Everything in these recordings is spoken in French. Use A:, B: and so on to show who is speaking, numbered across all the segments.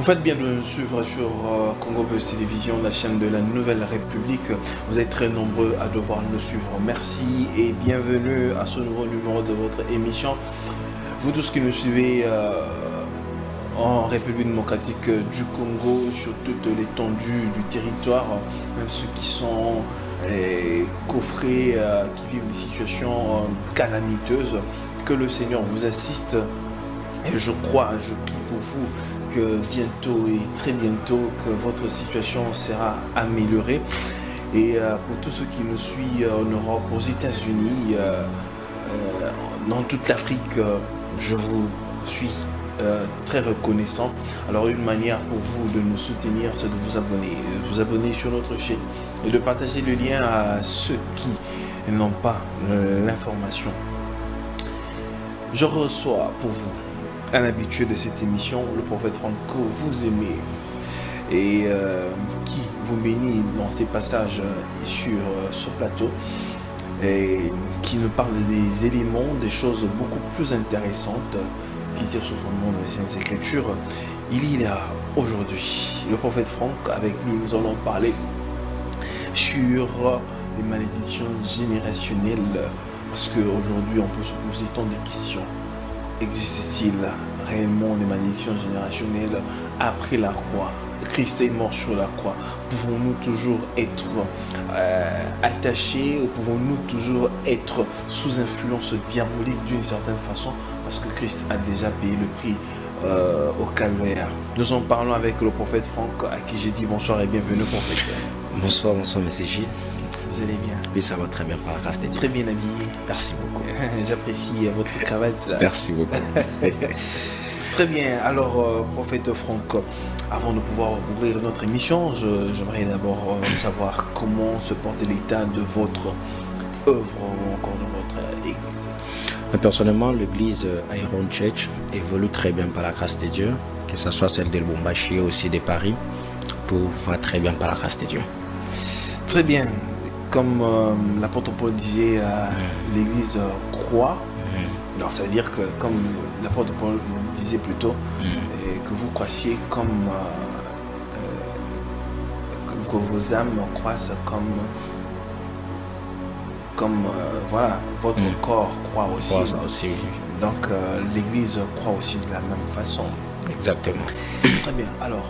A: Vous faites bien de nous suivre sur Congo Buzz Télévision, la chaîne de la Nouvelle République. Vous êtes très nombreux à devoir nous suivre. Merci et bienvenue à ce nouveau numéro de votre émission. Vous tous qui nous suivez en République démocratique du Congo, sur toute l'étendue du territoire, même ceux qui sont coffrés, qui vivent des situations calamiteuses, que le Seigneur vous assiste. Et je crois, je prie pour vous que bientôt et très bientôt que votre situation sera améliorée. Et pour tous ceux qui nous suivent en Europe, aux États-Unis, dans toute l'Afrique, je vous suis très reconnaissant. Alors une manière pour vous de nous soutenir, c'est de vous abonner sur notre chaîne et de partager le lien à ceux qui n'ont pas l'information. Je reçois pour vous un habitué de cette émission, le prophète Franck, que vous aimez et qui vous bénit dans ses passages sur ce plateau et qui nous parle des éléments, des choses beaucoup plus intéressantes qui tirent sur le monde des Saintes Écritures. Il est là aujourd'hui, le prophète Franck. Avec lui, nous allons parler sur les malédictions générationnelles, parce qu'aujourd'hui, on peut se poser tant de questions. Existe-t-il réellement des malédictions générationnelles après la croix? Christ est mort sur la croix. Pouvons-nous toujours être attachés, ou pouvons-nous toujours être sous influence diabolique d'une certaine façon, parce que Christ a déjà payé le prix au calvaire? Nous en parlons avec le prophète Franck, à qui j'ai dit bonsoir et bienvenue, prophète.
B: Bonsoir, monsieur Gilles.
A: Vous allez bien?
B: Oui, ça va très bien par la grâce de Dieu.
A: Très bien habillé.
B: Merci beaucoup.
A: J'apprécie votre cravate là.
B: Merci beaucoup.
A: Très bien. Alors, prophète Franck, avant de pouvoir ouvrir notre émission, j'aimerais d'abord savoir comment se porte l'état de votre œuvre ou encore de votre église.
B: Personnellement, l'église Iron Church évolue très bien par la grâce de Dieu, que ce soit celle de Lubumbashi ou aussi de Paris. Tout va très bien par la grâce de Dieu.
A: Très bien. Comme l'apôtre Paul disait, l'église croit. Alors ça veut dire que, comme l'apôtre Paul disait plutôt, que vous croissiez comme que vos âmes croissent comme voilà, votre corps croit aussi. Donc l'église croit aussi de la même façon.
B: Exactement.
A: Très bien. Alors,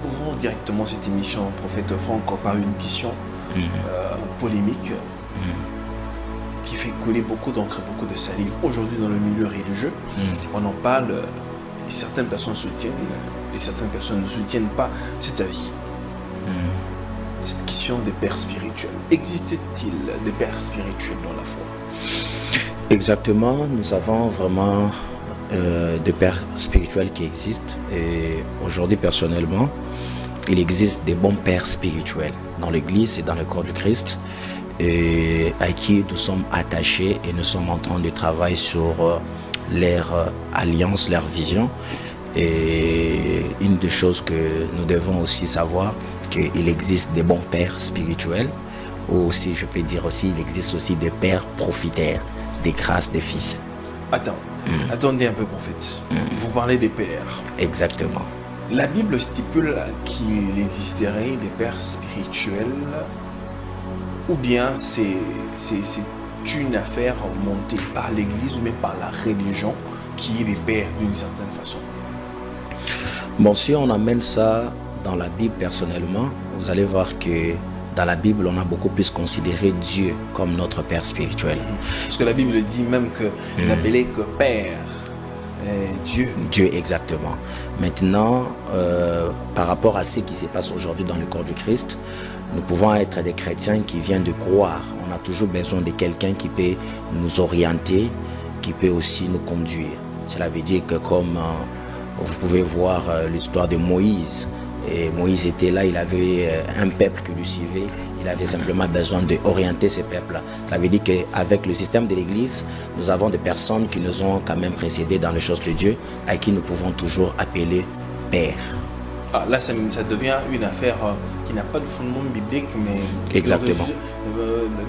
A: ouvrons directement cette émission, prophète Franck, par une question polémique qui fait couler beaucoup d'encre, beaucoup de salive aujourd'hui dans le milieu religieux. On en parle et certaines personnes soutiennent et certaines personnes ne soutiennent pas cet avis. Cette question des pères spirituels. Existe-t-il des pères spirituels dans la foi?
B: Exactement, nous avons vraiment des pères spirituels qui existent, et aujourd'hui personnellement, il existe des bons pères spirituels dans l'église et dans le corps du Christ, et à qui nous sommes attachés et nous sommes en train de travailler sur leur alliance, leur vision. Et une des choses que nous devons aussi savoir, qu'il existe des bons pères spirituels, ou aussi, je peux dire aussi, il existe aussi des pères profiteurs, des grâces des fils.
A: Attendez un peu, prophète. Vous parlez des pères.
B: Exactement.
A: La Bible stipule qu'il existerait des pères spirituels, ou bien c'est une affaire montée par l'Église ou même par la religion qui est des pères d'une certaine façon?
B: Bon, si on amène ça dans la Bible personnellement, vous allez voir que dans la Bible, on a beaucoup plus considéré Dieu comme notre Père spirituel.
A: Parce que la Bible dit même que n'appelait que Père Dieu.
B: Dieu, exactement. Maintenant, par rapport à ce qui se passe aujourd'hui dans le corps du Christ, nous pouvons être des chrétiens qui viennent de croire. On a toujours besoin de quelqu'un qui peut nous orienter, qui peut aussi nous conduire. Cela veut dire que comme vous pouvez voir l'histoire de Moïse, et Moïse était là, il avait un peuple qui lui suivait, il avait simplement besoin d'orienter ce peuple-là. Ça veut dire qu'avec le système de l'Église, nous avons des personnes qui nous ont quand même précédés dans les choses de Dieu, à qui nous pouvons toujours appeler Père.
A: Ah, là, ça devient une affaire qui n'a pas de fondement biblique, mais
B: Exactement.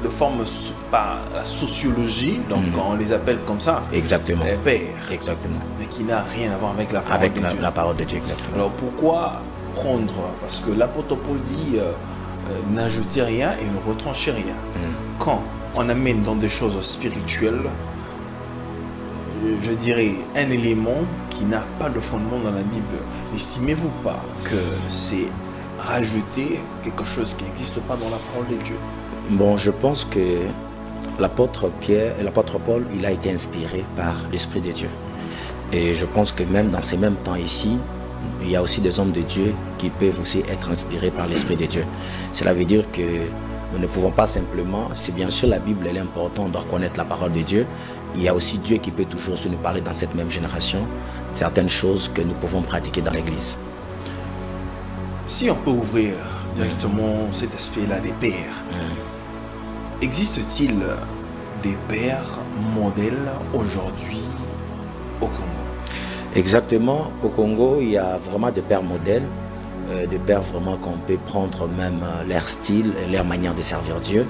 A: De forme par la sociologie, donc on les appelle comme ça,
B: Exactement.
A: les pères,
B: Exactement.
A: mais qui n'a rien à voir avec la parole
B: Avec
A: de Dieu.
B: la parole de Dieu, exactement.
A: Alors pourquoi prendre, parce que l'apôtre Paul dit n'ajoutez rien et ne retranchez rien. Quand on amène dans des choses spirituelles, je dirais, un élément qui n'a pas de fondement dans la Bible, n'estimez-vous pas que c'est rajouter quelque chose qui n'existe pas dans la parole de Dieu?
B: Bon, je pense que l'apôtre Paul, il a été inspiré par l'Esprit de Dieu. Et je pense que même dans ces mêmes temps ici, il y a aussi des hommes de Dieu qui peuvent aussi être inspirés par l'Esprit de Dieu. Cela veut dire que nous ne pouvons pas simplement, c'est bien sûr la Bible, elle est importante, on doit connaître la parole de Dieu. Il y a aussi Dieu qui peut toujours aussi nous parler dans cette même génération, certaines choses que nous pouvons pratiquer dans l'Église.
A: Si on peut ouvrir directement cet aspect-là des pères, existe-t-il des pères modèles aujourd'hui au Congo?
B: Exactement, au Congo, il y a vraiment des pères modèles, des pères vraiment qu'on peut prendre même leur style, leur manière de servir Dieu.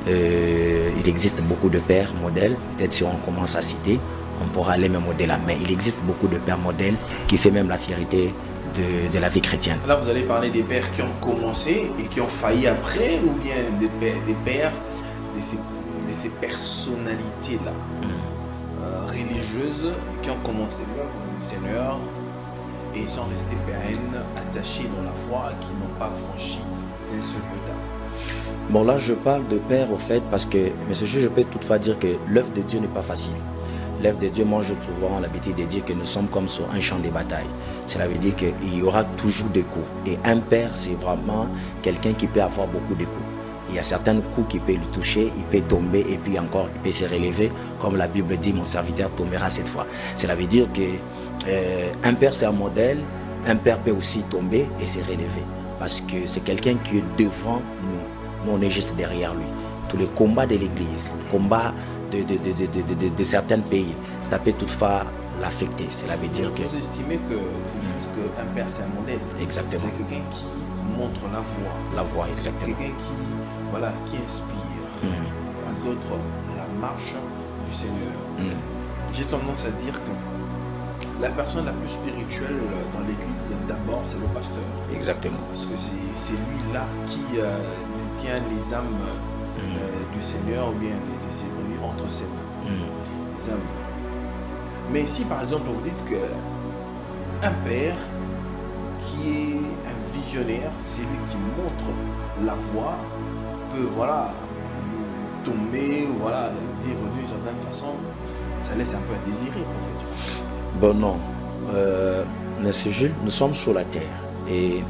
B: Il existe beaucoup de pères modèles, peut-être si on commence à citer, on pourra aller même au-delà, mais il existe beaucoup de pères modèles qui fait même la fierté de la vie chrétienne.
A: Là, vous allez parler des pères qui ont commencé et qui ont failli après, ou bien des pères de ces personnalités-là, religieuses, qui ont commencé l'œuvre du Seigneur et sont restés pérennes, attachés dans la foi, qui n'ont pas franchi d'un seul iota.
B: Bon, là, je parle de père au fait parce que, mais je peux toutefois dire que l'œuvre de Dieu n'est pas facile. L'œuvre de Dieu, moi, j'ai souvent l'habitude de dire que nous sommes comme sur un champ de bataille. Cela veut dire qu'il y aura toujours des coups. Et un père, c'est vraiment quelqu'un qui peut avoir beaucoup de coups. Il y a certains coups qui peuvent le toucher, il peut tomber et puis encore, il peut se relever. Comme la Bible dit, mon serviteur tombera cette fois. Cela veut dire que un père, c'est un modèle. Un père peut aussi tomber et se relever. Parce que c'est quelqu'un qui est devant nous. Nous, on est juste derrière lui. Tous les combats de l'Église, les combats de certains pays, ça peut toutefois l'affecter. Cela veut dire que...
A: Vous estimez que vous dites qu'un père, c'est un modèle.
B: Exactement.
A: C'est quelqu'un qui montre la voie.
B: La voie,
A: c'est
B: exactement.
A: Quelqu'un qui inspire à d'autres la marche du Seigneur. J'ai tendance à dire que la personne la plus spirituelle dans l'Église, d'abord, c'est le pasteur.
B: Exactement.
A: Parce que c'est lui-là qui détient les âmes du Seigneur ou bien des ébréus entre ses mains. Les âmes. Mais si par exemple vous dites qu'un père qui est un visionnaire, c'est lui qui montre la voie, peut tomber, vivre d'une certaine façon, ça laisse un peu à désirer en fait.
B: Bon non, Monsieur Jules, nous sommes sur la terre et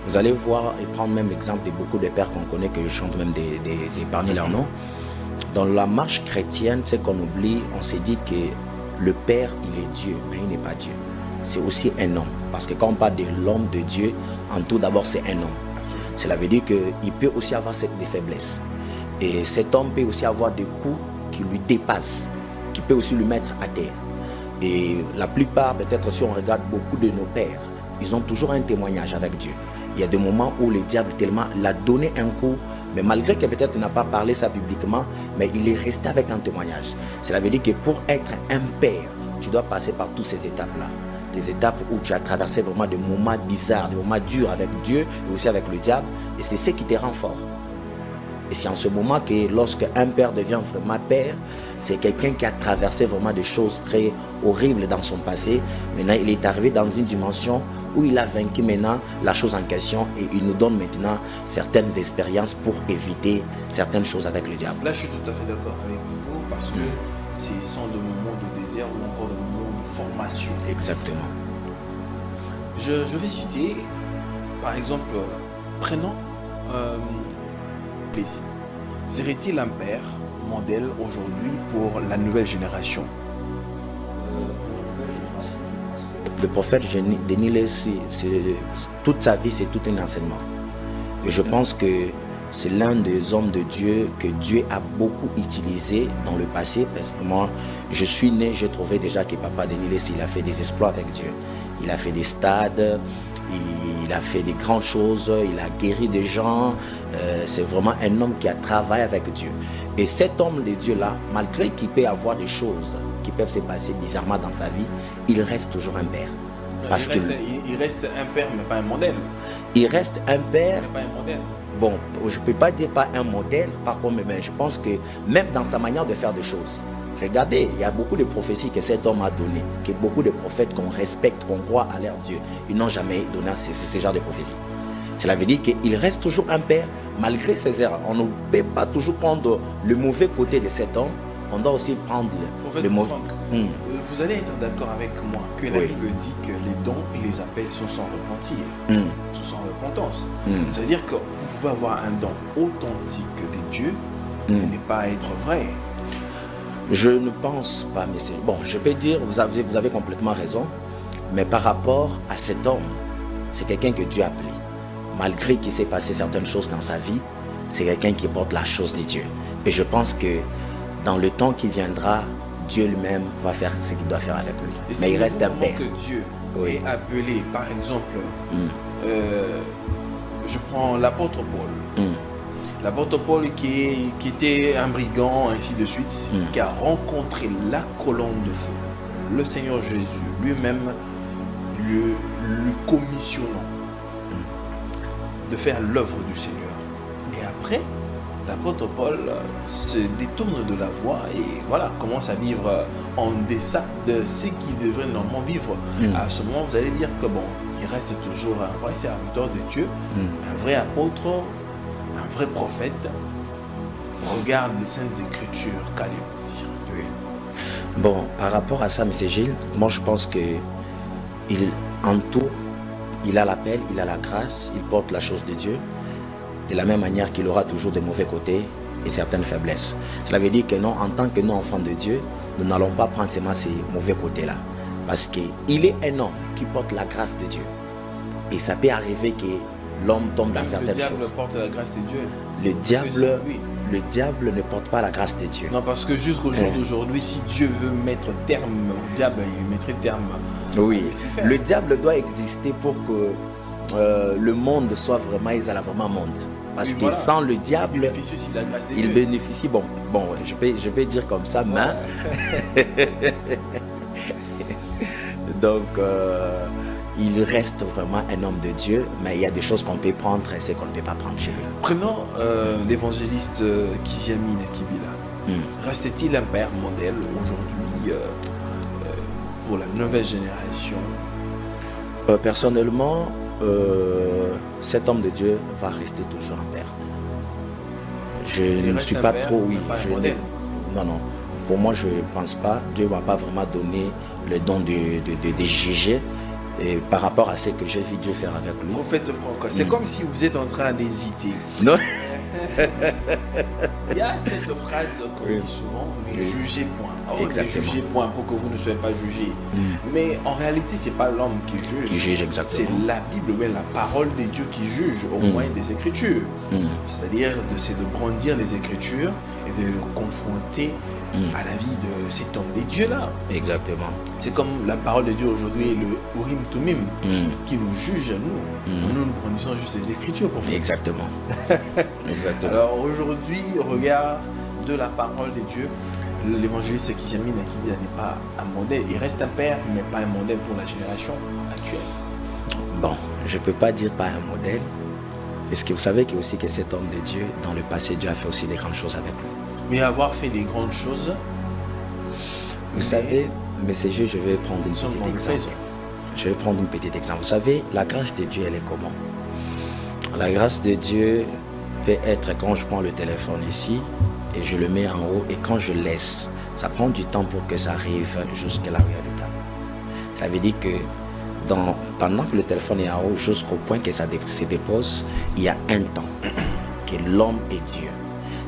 B: vous allez voir et prendre même l'exemple de beaucoup de pères qu'on connaît, que je chante même d'épargner leur nom. Dans la marche chrétienne, c'est qu'on oublie, on s'est dit que le Père, il est Dieu, mais il n'est pas Dieu. C'est aussi un homme. Parce que quand on parle de l'homme de Dieu, en tout d'abord, c'est un homme. Cela veut dire qu'il peut aussi avoir des faiblesses. Et cet homme peut aussi avoir des coups qui lui dépassent, qui peut aussi lui mettre à terre. Et la plupart, peut-être si on regarde beaucoup de nos pères, ils ont toujours un témoignage avec Dieu. Il y a des moments où le diable tellement l'a donné un coup, mais malgré que peut-être il n'a pas parlé ça publiquement, mais il est resté avec un témoignage. Cela veut dire que pour être un père, tu dois passer par toutes ces étapes-là. Des étapes où tu as traversé vraiment des moments bizarres, des moments durs avec Dieu et aussi avec le diable. Et c'est ce qui te rend fort. Et c'est en ce moment que lorsque un père devient vraiment père, c'est quelqu'un qui a traversé vraiment des choses très horribles dans son passé. Maintenant, il est arrivé dans une dimension où il a vaincu maintenant la chose en question et il nous donne maintenant certaines expériences pour éviter certaines choses avec le diable.
A: Là, je suis tout à fait d'accord avec vous parce que ce sont des moments de désert ou encore des moments de formation.
B: Exactement.
A: Je vais citer, par exemple, prenons plaisir. Serait-il un père modèle aujourd'hui pour la nouvelle génération?
B: Le prophète Denis Lacy, toute sa vie, c'est tout un enseignement. Et je pense que c'est l'un des hommes de Dieu que Dieu a beaucoup utilisé dans le passé. Parce que moi, je suis né, j'ai trouvé déjà que papa Denis Lacy, il a fait des exploits avec Dieu. Il a fait des stades, il a fait des grandes choses, il a guéri des gens. C'est vraiment un homme qui a travaillé avec Dieu. Et cet homme de Dieu-là, malgré qu'il peut avoir des choses qui peuvent se passer bizarrement dans sa vie, il reste toujours un père. Parce
A: il reste un père, mais pas un modèle.
B: Il reste un père,
A: mais pas un modèle.
B: Bon, je ne peux pas dire pas un modèle, par contre, mais je pense que même dans sa manière de faire des choses, regardez, il y a beaucoup de prophéties que cet homme a données, que beaucoup de prophètes qu'on respecte, qu'on croit à leur Dieu, ils n'ont jamais donné ce genre de prophéties. Cela veut dire qu'il reste toujours un père, malgré ses erreurs. On ne peut pas toujours prendre le mauvais côté de cet homme, on doit aussi prendre le mauvais.
A: Vous allez être d'accord avec moi que la Bible dit que les dons et les appels sont sans repentir, sont sans repentance. Ça veut dire que vous pouvez avoir un don authentique des dieux, mais ne pas être vrai.
B: Je ne pense pas, mais c'est... Bon, je peux dire, vous avez complètement raison, mais par rapport à cet homme, c'est quelqu'un que Dieu a appelé. Malgré qu'il s'est passé certaines choses dans sa vie, c'est quelqu'un qui porte la chose de Dieu. Et je pense que dans le temps qui viendra, Dieu lui-même va faire ce qu'il doit faire avec lui.
A: Et
B: mais il reste un père.
A: Que Dieu est appelé, par exemple, je prends l'apôtre Paul. L'apôtre Paul qui était un brigand, ainsi de suite, qui a rencontré la colonne de feu. Le Seigneur Jésus lui-même lui commissionnant de faire l'œuvre du Seigneur. Et après, l'apôtre Paul se détourne de la voie et voilà, commence à vivre en deçà de ce qu'il devrait normalement vivre. À ce moment, vous allez dire que bon, il reste toujours un vrai serviteur de Dieu, un vrai apôtre, un vrai prophète. Regarde les Saintes Écritures, qu'allez-vous dire?
B: Oui. Bon, par rapport à ça, M. Gilles, moi je pense que en tout, il a l'appel, il a la grâce, il porte la chose de Dieu. De la même manière qu'il aura toujours des mauvais côtés et certaines faiblesses. Cela veut dire que non, en tant que nous, enfants de Dieu, nous n'allons pas prendre seulement ces mauvais côtés-là. Parce qu'il est un homme qui porte la grâce de Dieu. Et ça peut arriver que l'homme tombe dans certaines choses.
A: Le diable porte la grâce de Dieu.
B: Le diable ne porte pas la grâce de Dieu.
A: Non, parce que jusqu'au jour d'aujourd'hui, si Dieu veut mettre terme au diable, il mettrait terme.
B: Oui, le diable doit exister pour que le monde soit vraiment, ils allaient vraiment monde. Parce que sans le diable,
A: il bénéficie aussi de la grâce de
B: Dieu. Il bénéficie, bon, je vais dire comme ça, mais donc il reste vraiment un homme de Dieu, mais il y a des choses qu'on peut prendre et ce qu'on ne peut pas prendre chez lui.
A: Prenons l'évangéliste Kiziamine Kibila. Reste-t-il un père modèle aujourd'hui pour la nouvelle génération?
B: Personnellement, cet homme de Dieu va rester toujours un père. Je ne suis pas trop, non. Pour moi, je ne pense pas. Dieu ne m'a pas vraiment donné le don de juger. Et par rapport à ce que j'ai vu Dieu faire avec lui.
A: Prophète Franck, c'est comme si vous êtes en train d'hésiter.
B: Non.
A: Il y a cette phrase qu'on dit souvent, mais jugez point.
B: Exactement.
A: Jugez point pour que vous ne soyez pas jugés. Mais en réalité, ce n'est pas l'homme qui juge.
B: Qui juge exactement.
A: C'est la Bible, la parole de Dieu qui juge au moyen des Écritures. C'est-à-dire de brandir les Écritures et de confronter à la vie de cet homme des dieux-là.
B: Exactement.
A: C'est comme la parole de Dieu aujourd'hui, le Urim Tumim, qui nous juge à nous. Nous brandissons juste les Écritures pour faire.
B: Exactement. Exactement.
A: Alors aujourd'hui, au regard de la parole de Dieu, l'évangéliste Kiziamine Kibila n'est pas un modèle. Il reste un père, mais pas un modèle pour la génération actuelle.
B: Bon, je ne peux pas dire pas un modèle. Est-ce que vous savez que aussi que cet homme de Dieu, dans le passé, Dieu a fait aussi des grandes choses avec lui?
A: Mais avoir fait des grandes choses,
B: vous savez, mais c'est juste, je vais prendre une petite exemple. Je vais prendre une petite exemple. Vous savez, la grâce de Dieu, elle est comment? La grâce de Dieu peut être quand je prends le téléphone ici et je le mets en haut et quand je laisse, ça prend du temps pour que ça arrive jusqu'à là où il y a le temps. Ça veut dire que pendant que le téléphone est en haut, jusqu'au point que ça se dépose, il y a un temps que l'homme est Dieu.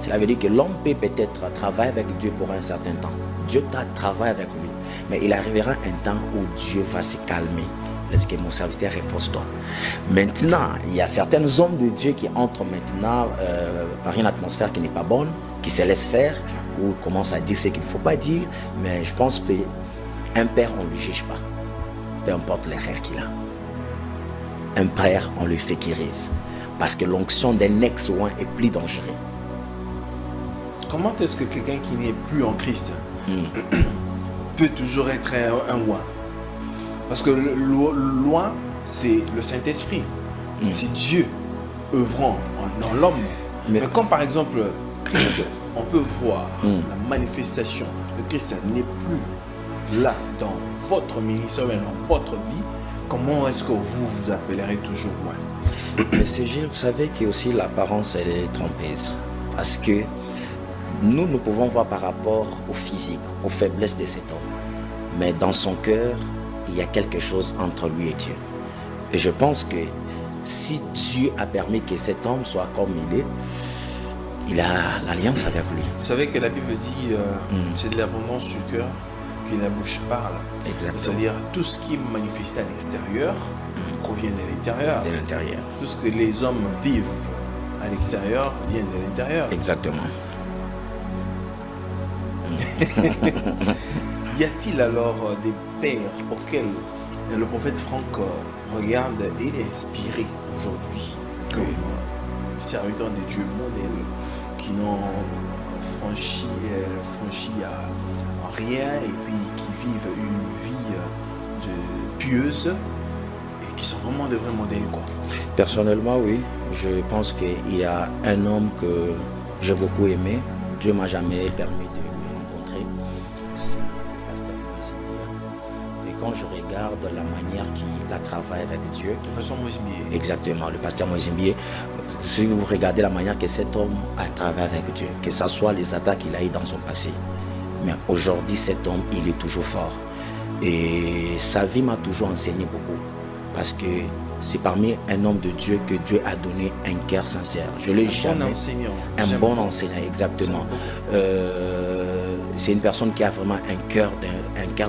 B: Cela veut dire que l'homme peut peut-être travailler avec Dieu pour un certain temps. Dieu travaille avec lui. Mais il arrivera un temps où Dieu va se calmer. Il dit que mon serviteur repose-toi. Maintenant, il y a certains hommes de Dieu qui entrent maintenant par une atmosphère qui n'est pas bonne, qui se laissent faire, ou commencent à dire ce qu'il ne faut pas dire. Mais je pense qu'un père, on ne le juge pas. Peu importe l'erreur qu'il a. un père, on le sécurise. Parce que l'onction d'un ex-oint est plus dangereux.
A: Comment est-ce que quelqu'un qui n'est plus en Christ peut toujours être un oint? Parce que l'oint, c'est le Saint-Esprit. C'est Dieu œuvrant dans l'homme. Mais quand par exemple Christ, on peut voir la manifestation de Christ n'est plus là dans votre ministère, dans votre vie, comment est-ce que vous appellerez toujours oint?
B: Monsieur Gilles, vous savez que aussi l'apparence elle est trompeuse. Parce que nous pouvons voir par rapport au physique, aux faiblesses de cet homme. Mais dans son cœur, il y a quelque chose entre lui et Dieu. Et je pense que si Dieu a permis que cet homme soit comme il est, il a l'alliance avec lui.
A: Vous savez que la Bible dit c'est de l'abondance du cœur que la bouche parle.
B: Exactement.
A: C'est-à-dire tout ce qui est manifesté à l'extérieur provient de l'intérieur.
B: De l'intérieur.
A: Tout ce que les hommes vivent à l'extérieur vient de l'intérieur.
B: Exactement.
A: Y a-t-il alors des pères auxquels le prophète Franck regarde et est inspiré aujourd'hui comme serviteurs des dieux modèles qui n'ont franchi à rien et puis qui vivent une vie pieuse et qui sont vraiment de vrais modèles, quoi?
B: Personnellement, oui. Je pense qu'il y a un homme que j'ai beaucoup aimé. Dieu m'a jamais permis de le rencontrer. C'est le pasteur Moïse Mbia. Et quand je regarde la manière qu'il a travaillé avec Dieu,
A: De façon Moïse Mbia.
B: exactement, le pasteur Moïse Mbia, si vous regardez la manière que cet homme a travaillé avec Dieu, que ce soit les attaques qu'il a eues dans son passé, mais aujourd'hui cet homme, il est toujours fort. Et sa vie m'a toujours enseigné beaucoup. Parce que c'est parmi un homme de Dieu que Dieu a donné un cœur sincère. Je l'ai jamais.
A: Bon enseignant.
B: Un bon enseignant, exactement. C'est une personne qui a vraiment un cœur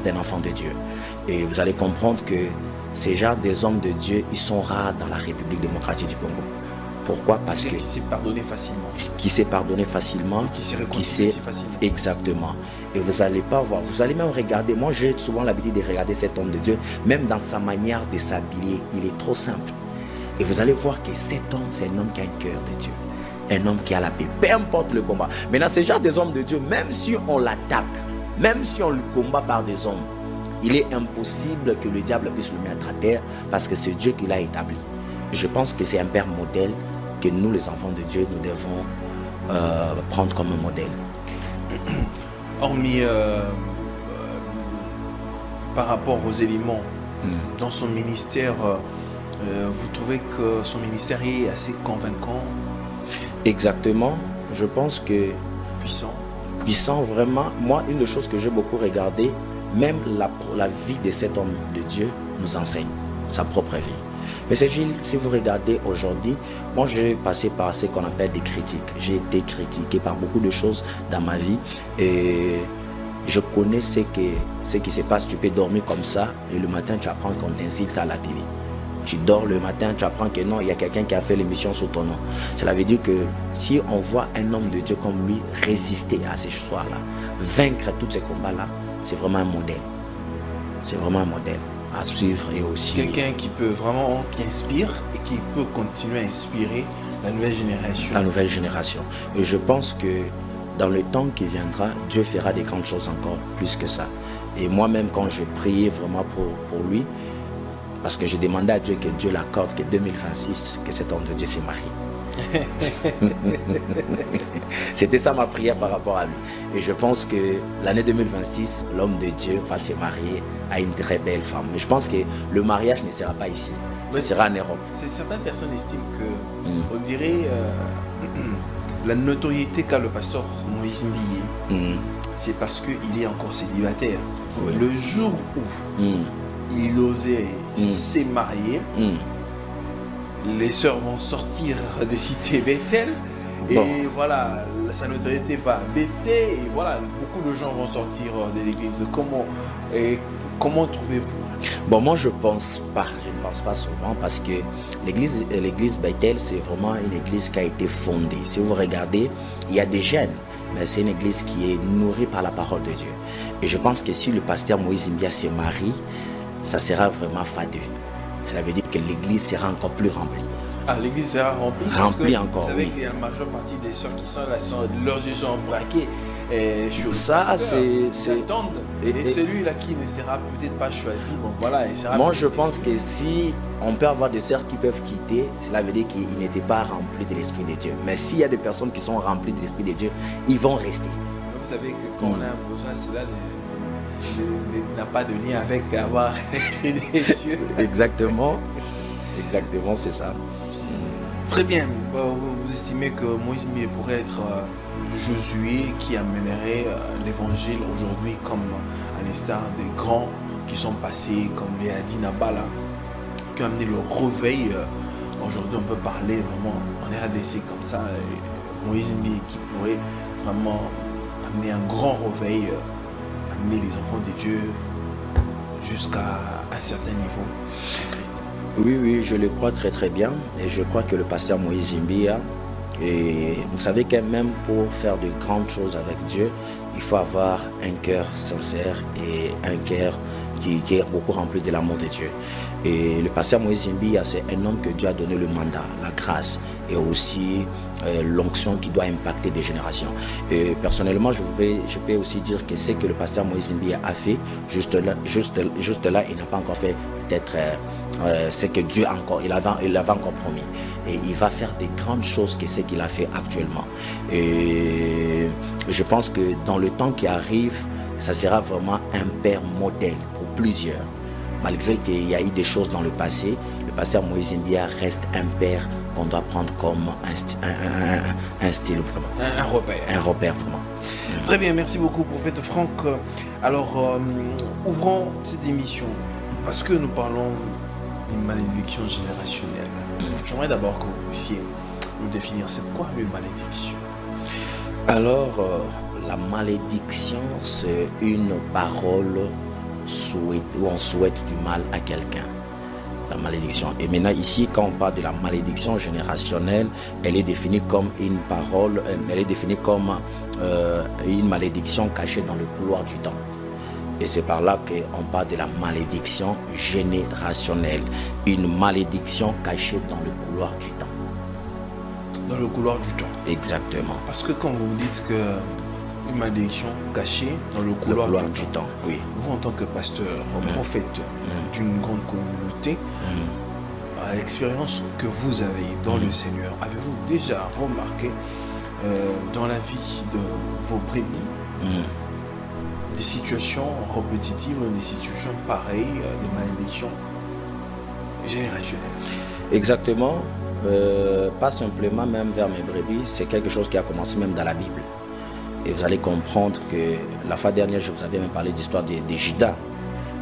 B: d'un enfant de Dieu. Et vous allez comprendre que ces genres des hommes de Dieu, ils sont rares dans la République démocratique du Congo. Pourquoi? Parce que
A: qui s'est pardonné facilement.
B: Qui s'est pardonné facilement.
A: Qui s'est réconcilié si facilement.
B: Exactement. Et vous allez pas voir, vous allez même regarder, moi j'ai souvent l'habitude de regarder cet homme de Dieu, même dans sa manière de s'habiller, il est trop simple. Et vous allez voir que cet homme, c'est un homme qui a un cœur de Dieu. Un homme qui a la paix, peu importe le combat. Maintenant, ces genre des hommes de Dieu, même si on l'attaque, même si on le combat par des hommes, il est impossible que le diable puisse le mettre à terre parce que c'est Dieu qui l'a établi. Et je pense que c'est un père modèle que nous, les enfants de Dieu, nous devons prendre comme un modèle.
A: Hormis par rapport aux éléments dans son ministère, vous trouvez que son ministère est assez convaincant?
B: Exactement. Je pense que
A: puissant,
B: vraiment. Moi, une des choses que j'ai beaucoup regardé, même la vie de cet homme de Dieu nous enseigne sa propre vie. Mais c'est Gilles, si vous regardez aujourd'hui, moi j'ai passé par ce qu'on appelle des critiques. J'ai été critiqué par beaucoup de choses dans ma vie et je connais ce qui se passe. Tu peux dormir comme ça et le matin tu apprends qu'on t'insulte à la télé. Tu dors le matin, tu apprends que non, il y a quelqu'un qui a fait l'émission sous ton nom. Cela veut dire que si on voit un homme de Dieu comme lui résister à ces histoires-là, vaincre tous ces combats-là, c'est vraiment un modèle. C'est vraiment un modèle à suivre et aussi...
A: Quelqu'un qui peut vraiment, qui inspire et qui peut continuer à inspirer la nouvelle génération.
B: La nouvelle génération. Et je pense que dans le temps qui viendra, Dieu fera des grandes choses encore plus que ça. Et moi-même, quand je priais vraiment pour lui, parce que j'ai demandé à Dieu que Dieu l'accorde, que 2026, que cet homme de Dieu se marie. C'était ça ma prière par rapport à lui. Et je pense que l'année 2026, l'homme de Dieu va se marier à une très belle femme. Mais je pense que le mariage ne sera pas ici. Ce sera en Europe.
A: Certaines personnes estiment que, on dirait, la notoriété qu'a le pasteur Moïse Mbia, c'est parce qu'il est encore célibataire.
B: Oui.
A: Le jour où il osait se marier, les sœurs vont sortir des cités Bethel et voilà, sa notoriété va baisser et voilà, beaucoup de gens vont sortir de l'église. Comment trouvez-vous?
B: Bon, moi je ne pense pas souvent parce que l'église Bethel, c'est vraiment une église qui a été fondée. Si vous regardez, il y a des jeunes, mais c'est une église qui est nourrie par la parole de Dieu. Et je pense que si le pasteur Moïse Mbia se marie, ça sera vraiment fadeux. cela veut dire que l'église sera encore plus remplie.
A: Ah, l'église sera remplie.
B: Remplie encore,
A: vous savez
B: oui.
A: qu'il y a la majeure partie des sœurs qui sont là, leurs yeux sont braqués. Et sur
B: Ça, c'est...
A: Et celui-là qui ne sera peut-être pas choisi, bon voilà, il sera...
B: Moi, je pense que si on peut avoir des sœurs qui peuvent quitter, cela veut dire qu'ils n'étaient pas remplis de l'Esprit de Dieu. Mais s'il y a des personnes qui sont remplies de l'Esprit de Dieu, ils vont rester.
A: Vous savez que quand on a un besoin, cela n'a pas de lien avec avoir l'Esprit de Dieu.
B: Exactement. Exactement, c'est ça.
A: Très bien. Vous estimez que Moïse Mbié pourrait être Josué qui amènerait l'évangile aujourd'hui, comme à l'instar des grands qui sont passés, comme les Adi Nabala, qui ont amené le réveil. Aujourd'hui, on peut parler vraiment en RDC comme ça. Moïse Mbié qui pourrait vraiment amener un grand réveil, amener les enfants de Dieu jusqu'à un certain niveau en Christ.
B: Oui, je le crois très très bien. Et je crois que le pasteur Moïse Mbié, et vous savez que même pour faire de grandes choses avec Dieu, il faut avoir un cœur sincère et un cœur qui est beaucoup rempli de l'amour de Dieu. Et le pasteur Moïse Mbié, c'est un homme que Dieu a donné le mandat, la grâce et aussi l'onction qui doit impacter des générations. Et personnellement, je peux aussi dire que ce que le pasteur Moïse Mbié a fait, juste là, il n'a pas encore fait peut-être ce que Dieu il avait encore promis. Et il va faire des grandes choses que ce qu'il a fait actuellement. Et je pense que dans le temps qui arrive, ça sera vraiment un père modèle pour plusieurs. Malgré qu'il y a eu des choses dans le passé, le pasteur Moïse Mbié reste un père qu'on doit prendre comme un style vraiment.
A: Un repère.
B: Un repère vraiment.
A: Très bien, merci beaucoup prophète Franck. Alors, ouvrons cette émission parce que nous parlons d'une malédiction générationnelle. J'aimerais d'abord que vous puissiez nous définir c'est quoi une malédiction.
B: Alors, la malédiction, c'est une parole où on souhaite du mal à quelqu'un. La malédiction. Et maintenant ici, quand on parle de la malédiction générationnelle, elle est définie comme une parole, elle est définie comme une malédiction cachée dans le couloir du temps. Et c'est par là qu'on parle de la malédiction générationnelle. Une malédiction cachée dans le couloir du temps.
A: Dans le couloir du temps.
B: Exactement.
A: Parce que quand vous dites que une malédiction cachée dans le couloir du temps,
B: oui.
A: Vous en tant que pasteur, prophète d'une grande communauté, à l'expérience que vous avez dans le Seigneur, avez-vous déjà remarqué dans la vie de vos brebis des situations répétitives, des situations pareilles, des malédictions générationnelles? Exactement.
B: Pas simplement même vers mes brebis, c'est quelque chose qui a commencé même dans la Bible. Et vous allez comprendre que la fois dernière, je vous avais même parlé d'histoire de Judas.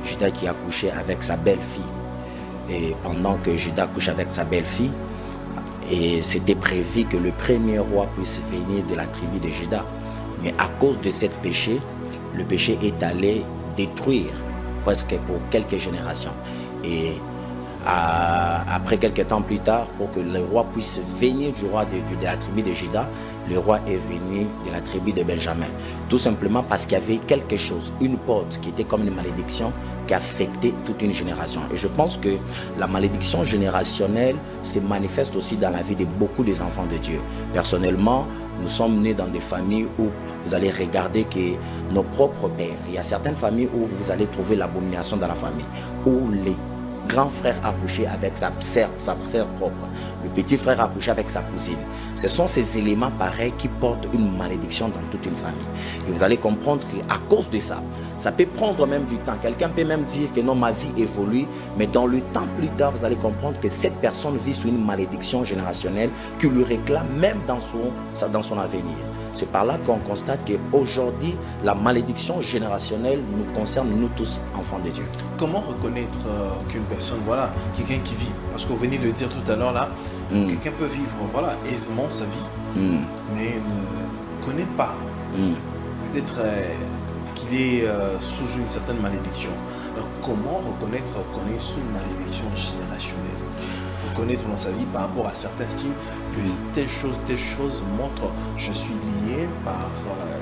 B: Judas qui a couché avec sa belle-fille. Et pendant que Judas couche avec sa belle-fille, et c'était prévu que le premier roi puisse venir de la tribu de Judas. Mais à cause de ce péché, le péché est allé détruire presque pour quelques générations. Et après quelques temps plus tard, pour que le roi puisse venir du roi de la tribu de Juda, le roi est venu de la tribu de Benjamin. Tout simplement parce qu'il y avait quelque chose, une porte qui était comme une malédiction qui affectait toute une génération. Et je pense que la malédiction générationnelle se manifeste aussi dans la vie de beaucoup des enfants de Dieu. Personnellement, nous sommes nés dans des familles où vous allez regarder que nos propres pères, il y a certaines familles où vous allez trouver l'abomination dans la famille, où les grand frère a couché avec sa sœur propre. Le petit frère a couché avec sa cousine. Ce sont ces éléments pareils qui portent une malédiction dans toute une famille. Et vous allez comprendre qu'à cause de ça, ça peut prendre même du temps. Quelqu'un peut même dire que non, ma vie évolue, mais dans le temps plus tard, vous allez comprendre que cette personne vit sous une malédiction générationnelle qui lui réclame même dans son avenir. C'est par là qu'on constate qu'aujourd'hui, la malédiction générationnelle nous concerne, nous tous, enfants de Dieu.
A: Comment reconnaître qu'une personne, voilà, quelqu'un qui vit, parce que vous venez de le dire tout à l'heure là, quelqu'un peut vivre, voilà, aisément sa vie, mais ne connaît pas. Peut-être qu'il est sous une certaine malédiction. Alors comment reconnaître qu'on est sous une malédiction générationnelle? Reconnaître dans sa vie par rapport à certains signes que telle chose montre je suis lié par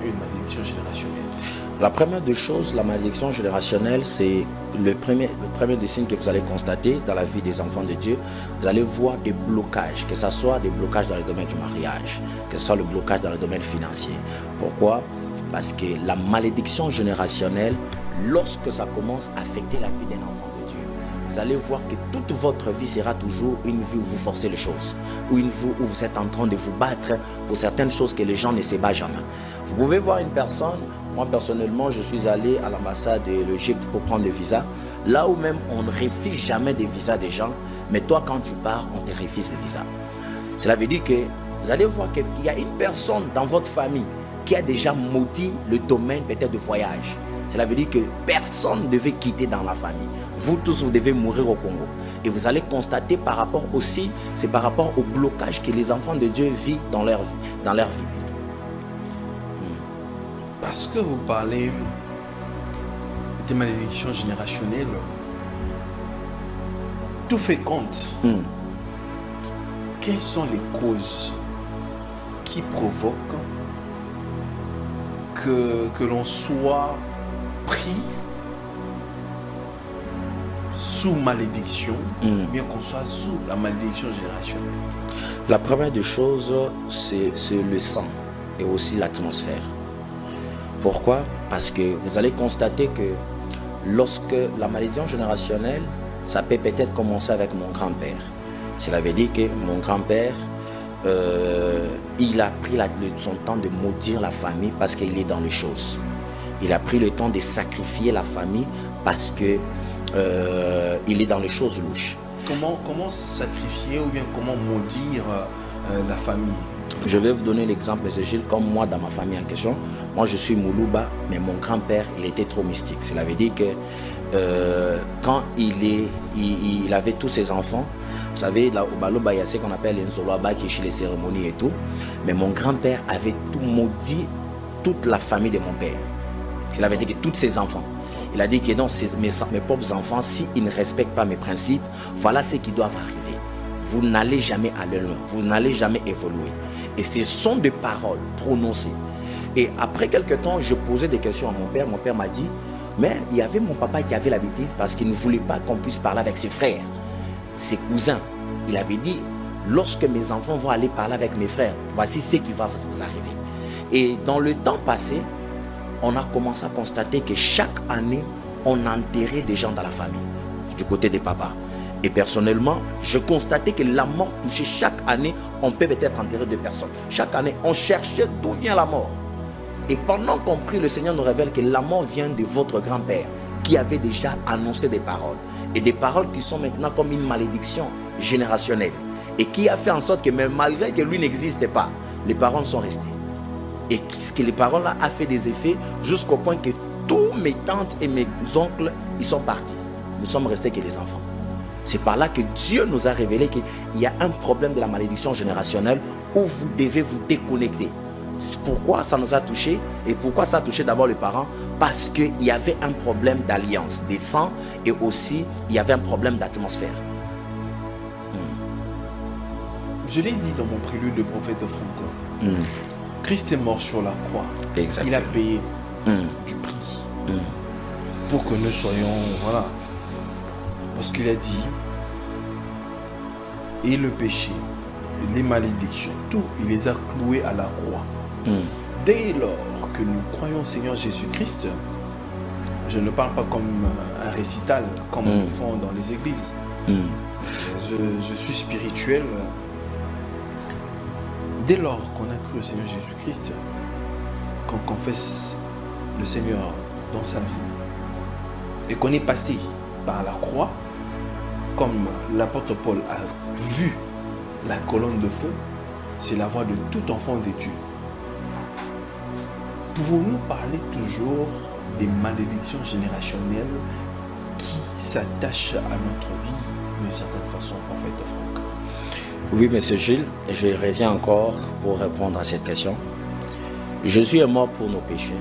A: une malédiction générationnelle.
B: La première des choses, la malédiction générationnelle, c'est le premier des signes que vous allez constater dans la vie des enfants de Dieu. Vous allez voir des blocages, que ce soit des blocages dans le domaine du mariage, que ce soit le blocage dans le domaine financier. Pourquoi? Parce que la malédiction générationnelle, lorsque ça commence à affecter la vie d'un enfant de Dieu, vous allez voir que toute votre vie sera toujours une vie où vous forcez les choses, ou une vie où vous êtes en train de vous battre pour certaines choses que les gens ne se battent jamais. Vous pouvez voir une personne. Moi, personnellement, je suis allé à l'ambassade de l'Égypte pour prendre le visa. Là où même, on ne refuse jamais des visas des gens. Mais toi, quand tu pars, on te refuse le visa. Cela veut dire que vous allez voir qu'il y a une personne dans votre famille qui a déjà maudit le domaine peut-être de voyage. Cela veut dire que personne ne devait quitter dans la famille. Vous tous, vous devez mourir au Congo. Et vous allez constater par rapport aussi, c'est par rapport au blocage que les enfants de Dieu vivent dans leur vie.
A: Parce que vous parlez des malédictions générationnelles, tout fait compte. Quelles sont les causes qui provoquent que l'on soit pris sous malédiction, bien qu'on soit sous la malédiction générationnelle?
B: La première des choses, c'est le sang et aussi l'atmosphère. Pourquoi? Parce que vous allez constater que lorsque la malédiction générationnelle, ça peut peut-être commencer avec mon grand-père. Cela veut dire que mon grand-père, il a pris son temps de maudire la famille parce qu'il est dans les choses. Il a pris le temps de sacrifier la famille parce que il est dans les choses louches.
A: Comment sacrifier ou bien comment maudire la famille?
B: Je vais vous donner l'exemple, M. Gilles, comme moi dans ma famille en question. Moi, je suis Moulouba, mais mon grand-père, il était trop mystique. Cela veut dire que quand il avait tous ses enfants, vous savez, là, au Baloba, il y a ce qu'on appelle les Nzoloaba qui est chez les cérémonies et tout. Mais mon grand-père avait tout maudit, toute la famille de mon père. Cela veut dire que tous ses enfants. Il a dit que non, mes propres enfants, s'ils ne respectent pas mes principes, voilà ce qui doivent arriver. Vous n'allez jamais aller loin, vous n'allez jamais évoluer. Et ce sont des paroles prononcées. Et après quelques temps, je posais des questions à mon père. Mon père m'a dit, mais il y avait mon papa qui avait l'habitude parce qu'il ne voulait pas qu'on puisse parler avec ses frères, ses cousins. Il avait dit, lorsque mes enfants vont aller parler avec mes frères, voici ce qui va vous arriver. Et dans le temps passé, on a commencé à constater que chaque année, on enterrait des gens dans la famille, du côté des papas. Et personnellement, je constatais que la mort touchait chaque année, on peut peut-être enterrer 2 personnes. Chaque année, on cherchait d'où vient la mort. Et pendant qu'on prie, le Seigneur nous révèle que la mort vient de votre grand-père qui avait déjà annoncé des paroles. Et des paroles qui sont maintenant comme une malédiction générationnelle. Et qui a fait en sorte que même malgré que lui n'existait pas, les paroles sont restées. Et ce que les paroles-là a fait des effets jusqu'au point que tous mes tantes et mes oncles, ils sont partis. Nous sommes restés que les enfants. C'est par là que Dieu nous a révélé qu'il y a un problème de la malédiction générationnelle où vous devez vous déconnecter. C'est pourquoi ça nous a touchés et pourquoi ça a touché d'abord les parents, parce qu'il y avait un problème d'alliance, des sangs et aussi il y avait un problème d'atmosphère.
A: Je l'ai dit dans mon prélude de prophète Franco. Christ est mort sur la croix.
B: Exactement.
A: Il a payé du prix pour que nous soyons, voilà. Parce qu'il a dit, et le péché, les malédictions, tout, il les a cloués à la croix. Dès lors que nous croyons au Seigneur Jésus-Christ, je ne parle pas comme un récital, comme on le fait dans les églises. Je suis spirituel. Dès lors qu'on a cru au Seigneur Jésus-Christ, qu'on confesse le Seigneur dans sa vie, et qu'on est passé par la croix, comme l'apôtre Paul a vu la colonne de feu, c'est la voix de tout enfant de Dieu. Pouvons-nous parler toujours des malédictions générationnelles qui s'attachent à notre vie d'une certaine façon, en fait, Franck?
B: Oui, monsieur Gilles, je reviens encore pour répondre à cette question. Jésus est mort pour nos péchés.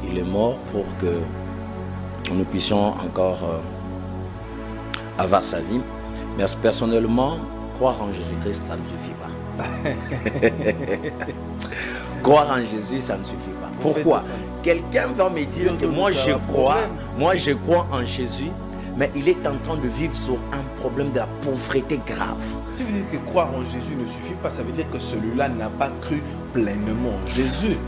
B: Il est mort pour que nous puissions encore avoir sa vie. Mais personnellement, croire en Jésus-Christ, ça ne suffit pas. Croire en Jésus, ça ne suffit pas. Pourquoi? Quelqu'un va me dire que moi je crois en Jésus, mais il est en train de vivre sur un problème de la pauvreté grave.
A: Si vous dites que croire en Jésus ne suffit pas, ça veut dire que celui-là n'a pas cru pleinement en Jésus.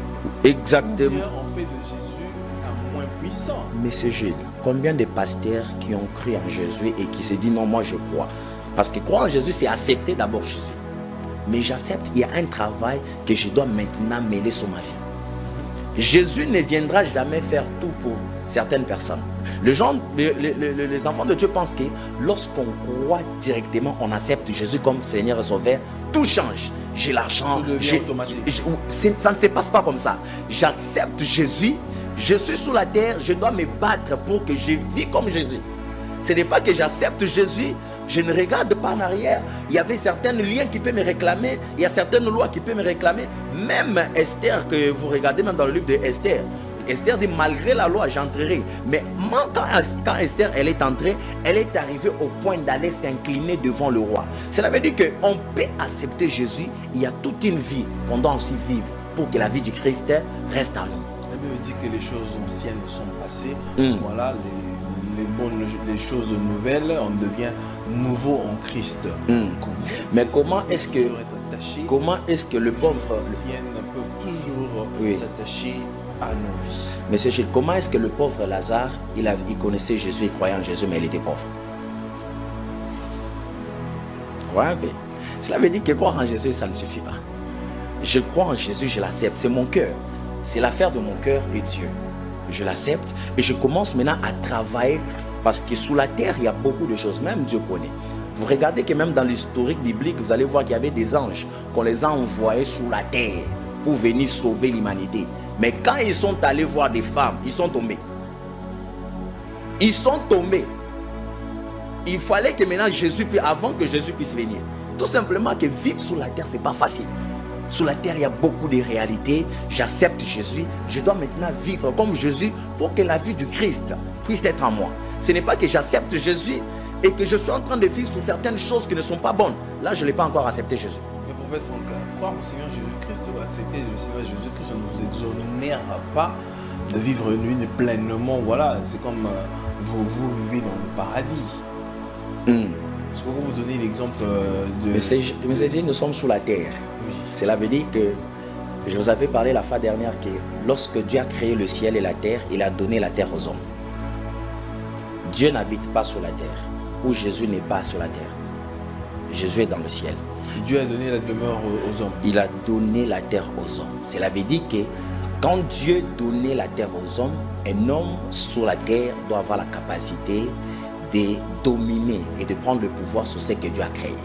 B: Exactement.
A: Ou bien on fait de Jésus un moins puissant.
B: Mais c'est Gilles, combien de pasteurs qui ont cru en Jésus et qui se disent non, moi je crois. Parce que croire en Jésus, c'est accepter d'abord Jésus. Mais j'accepte, il y a un travail que je dois maintenant mêler sur ma vie. Jésus ne viendra jamais faire tout pour certaines personnes. Les enfants de Dieu pensent que lorsqu'on croit directement, on accepte Jésus comme Seigneur et Sauveur, tout change. J'ai l'argent, ça ne se passe pas comme ça. J'accepte Jésus, je suis sur la terre, je dois me battre pour que je vis comme Jésus. Ce n'est pas que j'accepte Jésus, je ne regarde pas en arrière. Il y avait certains liens qui peuvent me réclamer, il y a certaines lois qui peuvent me réclamer. Même Esther, que vous regardez même dans le livre de Esther, Esther dit malgré la loi j'entrerai. Mais quand Esther elle est entrée, elle est arrivée au point d'aller s'incliner devant le roi. Cela veut dire qu'on peut accepter Jésus. Il y a toute une vie qu'on doit aussi vivre pour que la vie du Christ reste en nous.
A: La Bible dit que les choses anciennes sont passées. Voilà, les choses nouvelles, on devient nouveau en Christ.
B: Mais comment est-ce que le pauvre
A: anciennes peuvent toujours s'attacher à nos vies?
B: Mais c'est Gilles, comment est-ce que le pauvre Lazare, il connaissait Jésus, il croyait en Jésus, mais il était pauvre? Ouais, mais cela veut dire que croire en Jésus, ça ne suffit pas. Je crois en Jésus, je l'accepte, c'est mon cœur. C'est l'affaire de mon cœur et Dieu. Je l'accepte et je commence maintenant à travailler parce que sous la terre, il y a beaucoup de choses, même Dieu connaît. Vous regardez que même dans l'historique biblique, vous allez voir qu'il y avait des anges qu'on les a envoyés sous la terre pour venir sauver l'humanité. Mais quand ils sont allés voir des femmes, ils sont tombés. Ils sont tombés. Il fallait que maintenant Jésus puisse, avant que Jésus puisse venir. Tout simplement que vivre sur la terre, c'est pas facile. Sur la terre, il y a beaucoup de réalités. J'accepte Jésus. Je dois maintenant vivre comme Jésus pour que la vie du Christ puisse être en moi. Ce n'est pas que j'accepte Jésus et que je suis en train de vivre sur certaines choses qui ne sont pas bonnes. Là, je n'ai pas encore accepté Jésus.
A: Mais prophète, croire au Seigneur Jésus-Christ ou accepter le Seigneur Jésus-Christ ne vous exonère pas de vivre une vie pleinement. Voilà, c'est comme vous vivez dans le paradis. Est-ce que vous donnez l'exemple de...
B: Mais nous sommes sous la terre. Oui. Cela veut dire que, je vous avais parlé la fois dernière que lorsque Dieu a créé le ciel et la terre, il a donné la terre aux hommes. Dieu n'habite pas sur la terre, ou Jésus n'est pas sur la terre. Jésus est dans le ciel.
A: Dieu a donné la demeure aux hommes.
B: Il a donné la terre aux hommes. Cela veut dire que quand Dieu donnait la terre aux hommes, un homme sur la terre doit avoir la capacité de dominer et de prendre le pouvoir sur ce que Dieu a créé.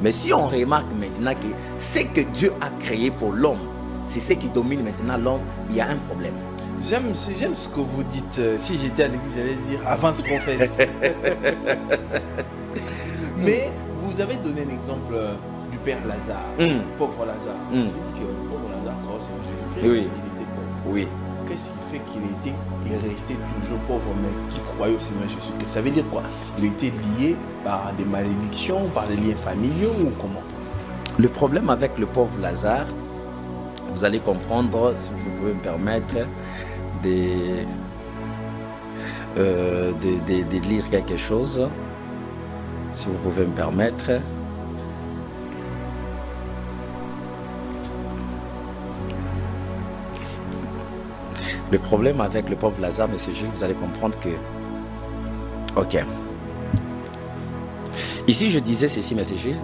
B: Mais si on remarque maintenant que ce que Dieu a créé pour l'homme, c'est ce qui domine maintenant l'homme, il y a un problème.
A: J'aime ce que vous dites. Si j'étais à l'église, j'allais dire avance prophète. Mais vous avez donné un exemple du père Lazare, pauvre Lazare. Vous dites que le pauvre Lazare, quand c'est Jésus-Christ, il était pauvre.
B: Oui.
A: Qu'est-ce qui fait qu'il est resté toujours pauvre, mais qui croyait au Seigneur Jésus-Christ? Ça veut dire quoi? Il était lié par des malédictions, par des liens familiaux ou comment?
B: Le problème avec le pauvre Lazare, vous allez comprendre, si vous pouvez me permettre, de lire quelque chose, si vous pouvez me permettre. Le problème avec le pauvre Lazare, M. Gilles, vous allez comprendre que... Ok. Ici, je disais ceci, M. Gilles.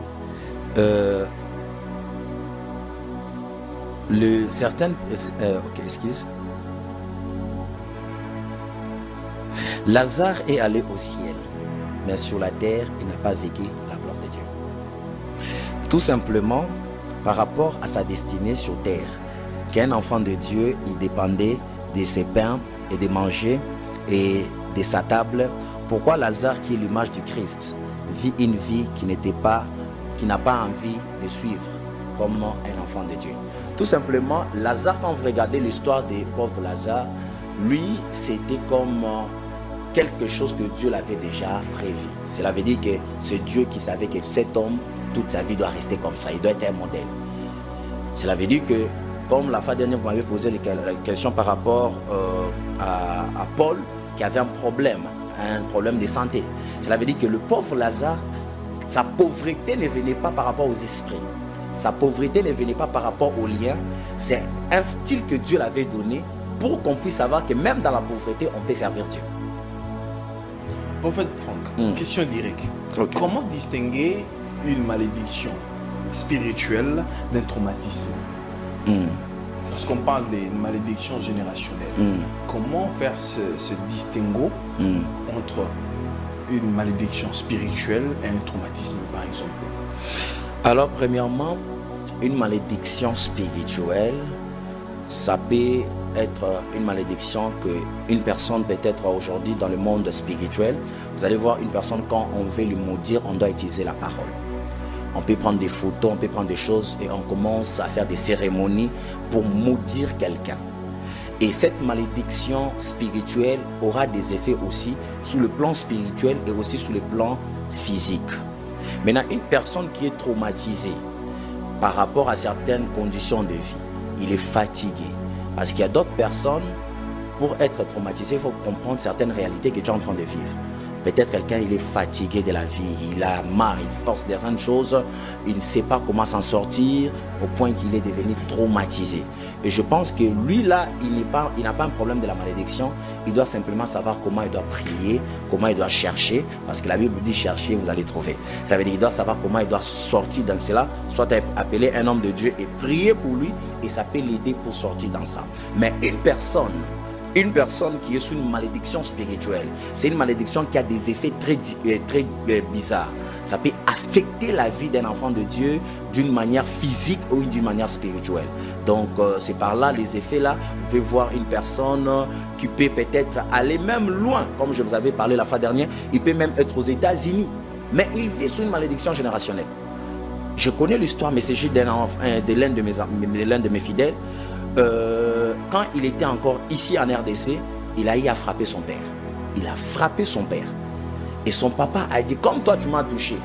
B: Ok, excuse. Lazare est allé au ciel, mais sur la terre, il n'a pas vécu la gloire de Dieu. Tout simplement, par rapport à sa destinée sur terre, qu'un enfant de Dieu, il dépendait de ses pains et de manger et de sa table. Pourquoi Lazare, qui est l'image du Christ, vit une vie qui n'a pas envie de suivre comme un enfant de Dieu? Tout simplement, Lazare, quand vous regardez l'histoire des pauvres Lazare, lui, c'était comme quelque chose que Dieu l'avait déjà prévu. Cela veut dire que c'est Dieu qui savait que cet homme, toute sa vie doit rester comme ça. Il doit être un modèle. Cela veut dire que Comme la fois dernière, vous m'avez posé la question par rapport à Paul qui avait un problème de santé. Cela veut dire que le pauvre Lazare, sa pauvreté ne venait pas par rapport aux esprits. Sa pauvreté ne venait pas par rapport aux liens. C'est un style que Dieu l'avait donné pour qu'on puisse savoir que même dans la pauvreté, on peut servir Dieu.
A: Prophète Franck, question directe.
B: Okay.
A: Comment distinguer une malédiction spirituelle d'un traumatisme? Parce qu'on parle des malédictions générationnelles. Comment faire ce distinguo entre une malédiction spirituelle et un traumatisme, par exemple?
B: Alors, premièrement, une malédiction spirituelle, ça peut être une malédiction qu'une personne peut être aujourd'hui dans le monde spirituel. Vous allez voir une personne, quand on veut lui maudire, on doit utiliser la parole. On peut prendre des photos, on peut prendre des choses et on commence à faire des cérémonies pour maudire quelqu'un. Et cette malédiction spirituelle aura des effets aussi sur le plan spirituel et aussi sur le plan physique. Maintenant, une personne qui est traumatisée par rapport à certaines conditions de vie, il est fatigué. Parce qu'il y a d'autres personnes, pour être traumatisé, il faut comprendre certaines réalités que tu es en train de vivre. Peut-être quelqu'un, il est fatigué de la vie, il a marre, il force certaines choses, il ne sait pas comment s'en sortir, au point qu'il est devenu traumatisé. Et je pense que lui là, il n'a pas un problème de la malédiction, il doit simplement savoir comment il doit prier, comment il doit chercher, parce que la Bible dit chercher, vous allez trouver. Ça veut dire qu'il doit savoir comment il doit sortir dans cela, soit appeler un homme de Dieu et prier pour lui, et ça peut l'aider pour sortir dans ça. Mais une personne qui est sous une malédiction spirituelle, c'est une malédiction qui a des effets très bizarres. Ça peut affecter la vie d'un enfant de Dieu d'une manière physique ou d'une manière spirituelle. Donc c'est par là, les effets là, vous pouvez voir une personne qui peut peut-être aller même loin, comme je vous avais parlé la fois dernière, il peut même être aux États-Unis, mais il vit sous une malédiction générationnelle. Je connais l'histoire, mais c'est juste de l'un de mes fidèles. Quand il était encore ici en RDC, il a eu à frapper son père. Il a frappé son père. Et son papa a dit, comme toi tu m'as touché,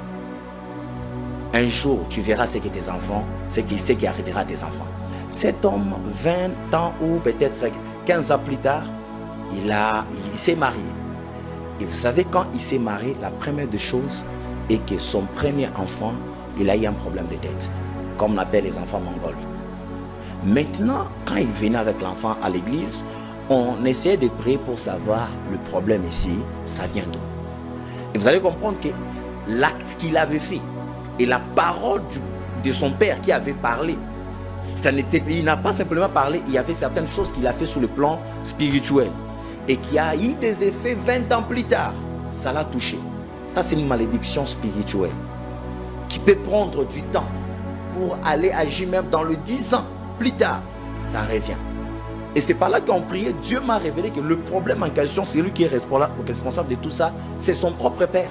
B: un jour tu verras ce que tes enfants, ce qui arrivera à tes enfants. Cet homme, 20 ans ou peut-être 15 ans plus tard, il s'est marié. Et vous savez, quand il s'est marié, la première des choses est que son premier enfant, il a eu un problème de tête, comme on appelle les enfants mongols. Maintenant, quand il venait avec l'enfant à l'église, on essayait de prier pour savoir le problème ici, ça vient d'où. Et vous allez comprendre que l'acte qu'il avait fait et la parole de son père qui avait parlé, il n'a pas simplement parlé, il y avait certaines choses qu'il a fait sur le plan spirituel et qui a eu des effets 20 ans plus tard. Ça l'a touché. Ça, c'est une malédiction spirituelle qui peut prendre du temps pour aller agir même dans le 10 ans. Plus tard, ça revient. Et c'est par là qu'on priait. Dieu m'a révélé que le problème en question, c'est lui qui est responsable de tout ça. C'est son propre père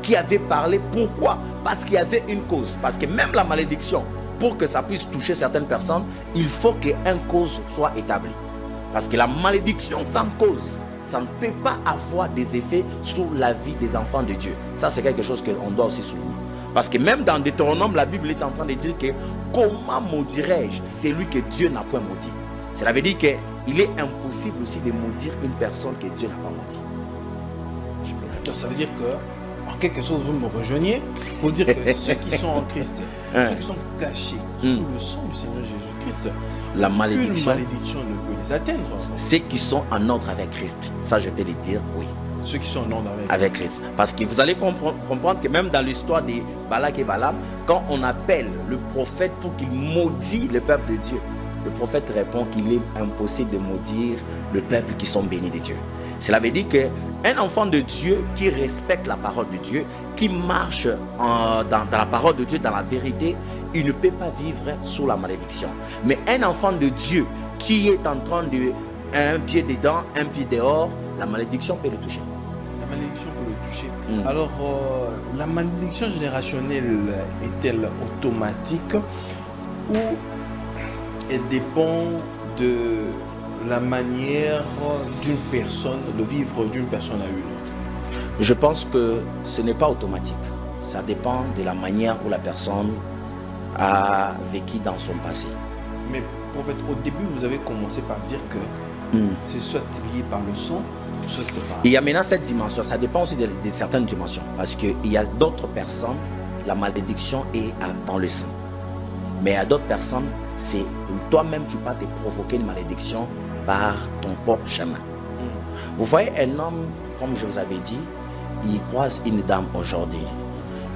B: qui avait parlé. Pourquoi? Parce qu'il y avait une cause. Parce que même la malédiction, pour que ça puisse toucher certaines personnes, il faut qu'une cause soit établie. Parce que la malédiction sans cause, ça ne peut pas avoir des effets sur la vie des enfants de Dieu. Ça, c'est quelque chose qu'on doit aussi souligner. Parce que même dans Deutéronome, la Bible est en train de dire que comment maudirais-je celui que Dieu n'a point maudit? Cela veut dire qu'il est impossible aussi de maudire une personne que Dieu n'a pas maudit.
A: Donc ça veut dire que, en quelque sorte, vous me rejoignez pour dire que ceux qui sont en Christ, ceux qui sont cachés sous le sang du Seigneur Jésus-Christ,
B: la
A: aucune
B: malédiction
A: ne peut les atteindre.
B: Ceux qui sont en ordre avec Christ, ça je peux le dire, oui.
A: Ceux qui sont en ordre
B: avec Christ. Parce que vous allez comprendre que même dans l'histoire de Balak et Balaam, quand on appelle le prophète pour qu'il maudit le peuple de Dieu, le prophète répond qu'il est impossible de maudire le peuple qui sont bénis de Dieu. Cela veut dire qu'un enfant de Dieu qui respecte la parole de Dieu, qui marche dans la parole de Dieu, dans la vérité, il ne peut pas vivre sous la malédiction. Mais un enfant de Dieu qui est en train de un pied dedans, un pied dehors, la malédiction peut le toucher.
A: La malédiction peut le toucher. Alors, la malédiction générationnelle est-elle automatique ou elle dépend de la manière d'une personne, de vivre d'une personne à une autre?
B: Je pense que ce n'est pas automatique. Ça dépend de la manière où la personne a vécu dans son passé.
A: Mais prophète, au début, vous avez commencé par dire que c'est soit lié par le sang, soit par...
B: Il y a maintenant cette dimension, ça dépend aussi de certaines dimensions. Parce qu'il y a d'autres personnes, la malédiction est dans le sang. Mais à d'autres personnes, c'est toi-même, tu peux te provoquer une malédiction par ton propre chemin. Vous voyez un homme, comme je vous avais dit, il croise une dame aujourd'hui.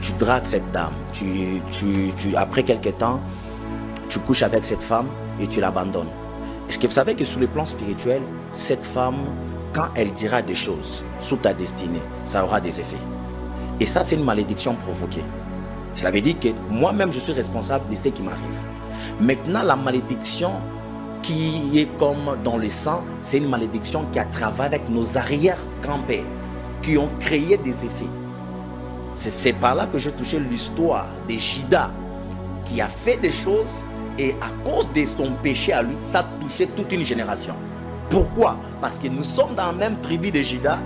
B: Tu dragues cette dame. Après quelques temps, tu couches avec cette femme et tu l'abandonnes. Est-ce que vous savez que sur le plan spirituel, cette femme, quand elle dira des choses sous ta destinée, ça aura des effets. Et ça, c'est une malédiction provoquée. Cela veut dire que moi-même, je suis responsable de ce qui m'arrive. Maintenant, la malédiction qui est comme dans le sang, c'est une malédiction qui a travaillé avec nos arrière-grands-pères, qui ont créé des effets. C'est par là que j'ai touché l'histoire de Judas, qui a fait des choses et à cause de son péché à lui, ça a touché toute une génération. Pourquoi? Parce que nous sommes dans la même tribu de Judas,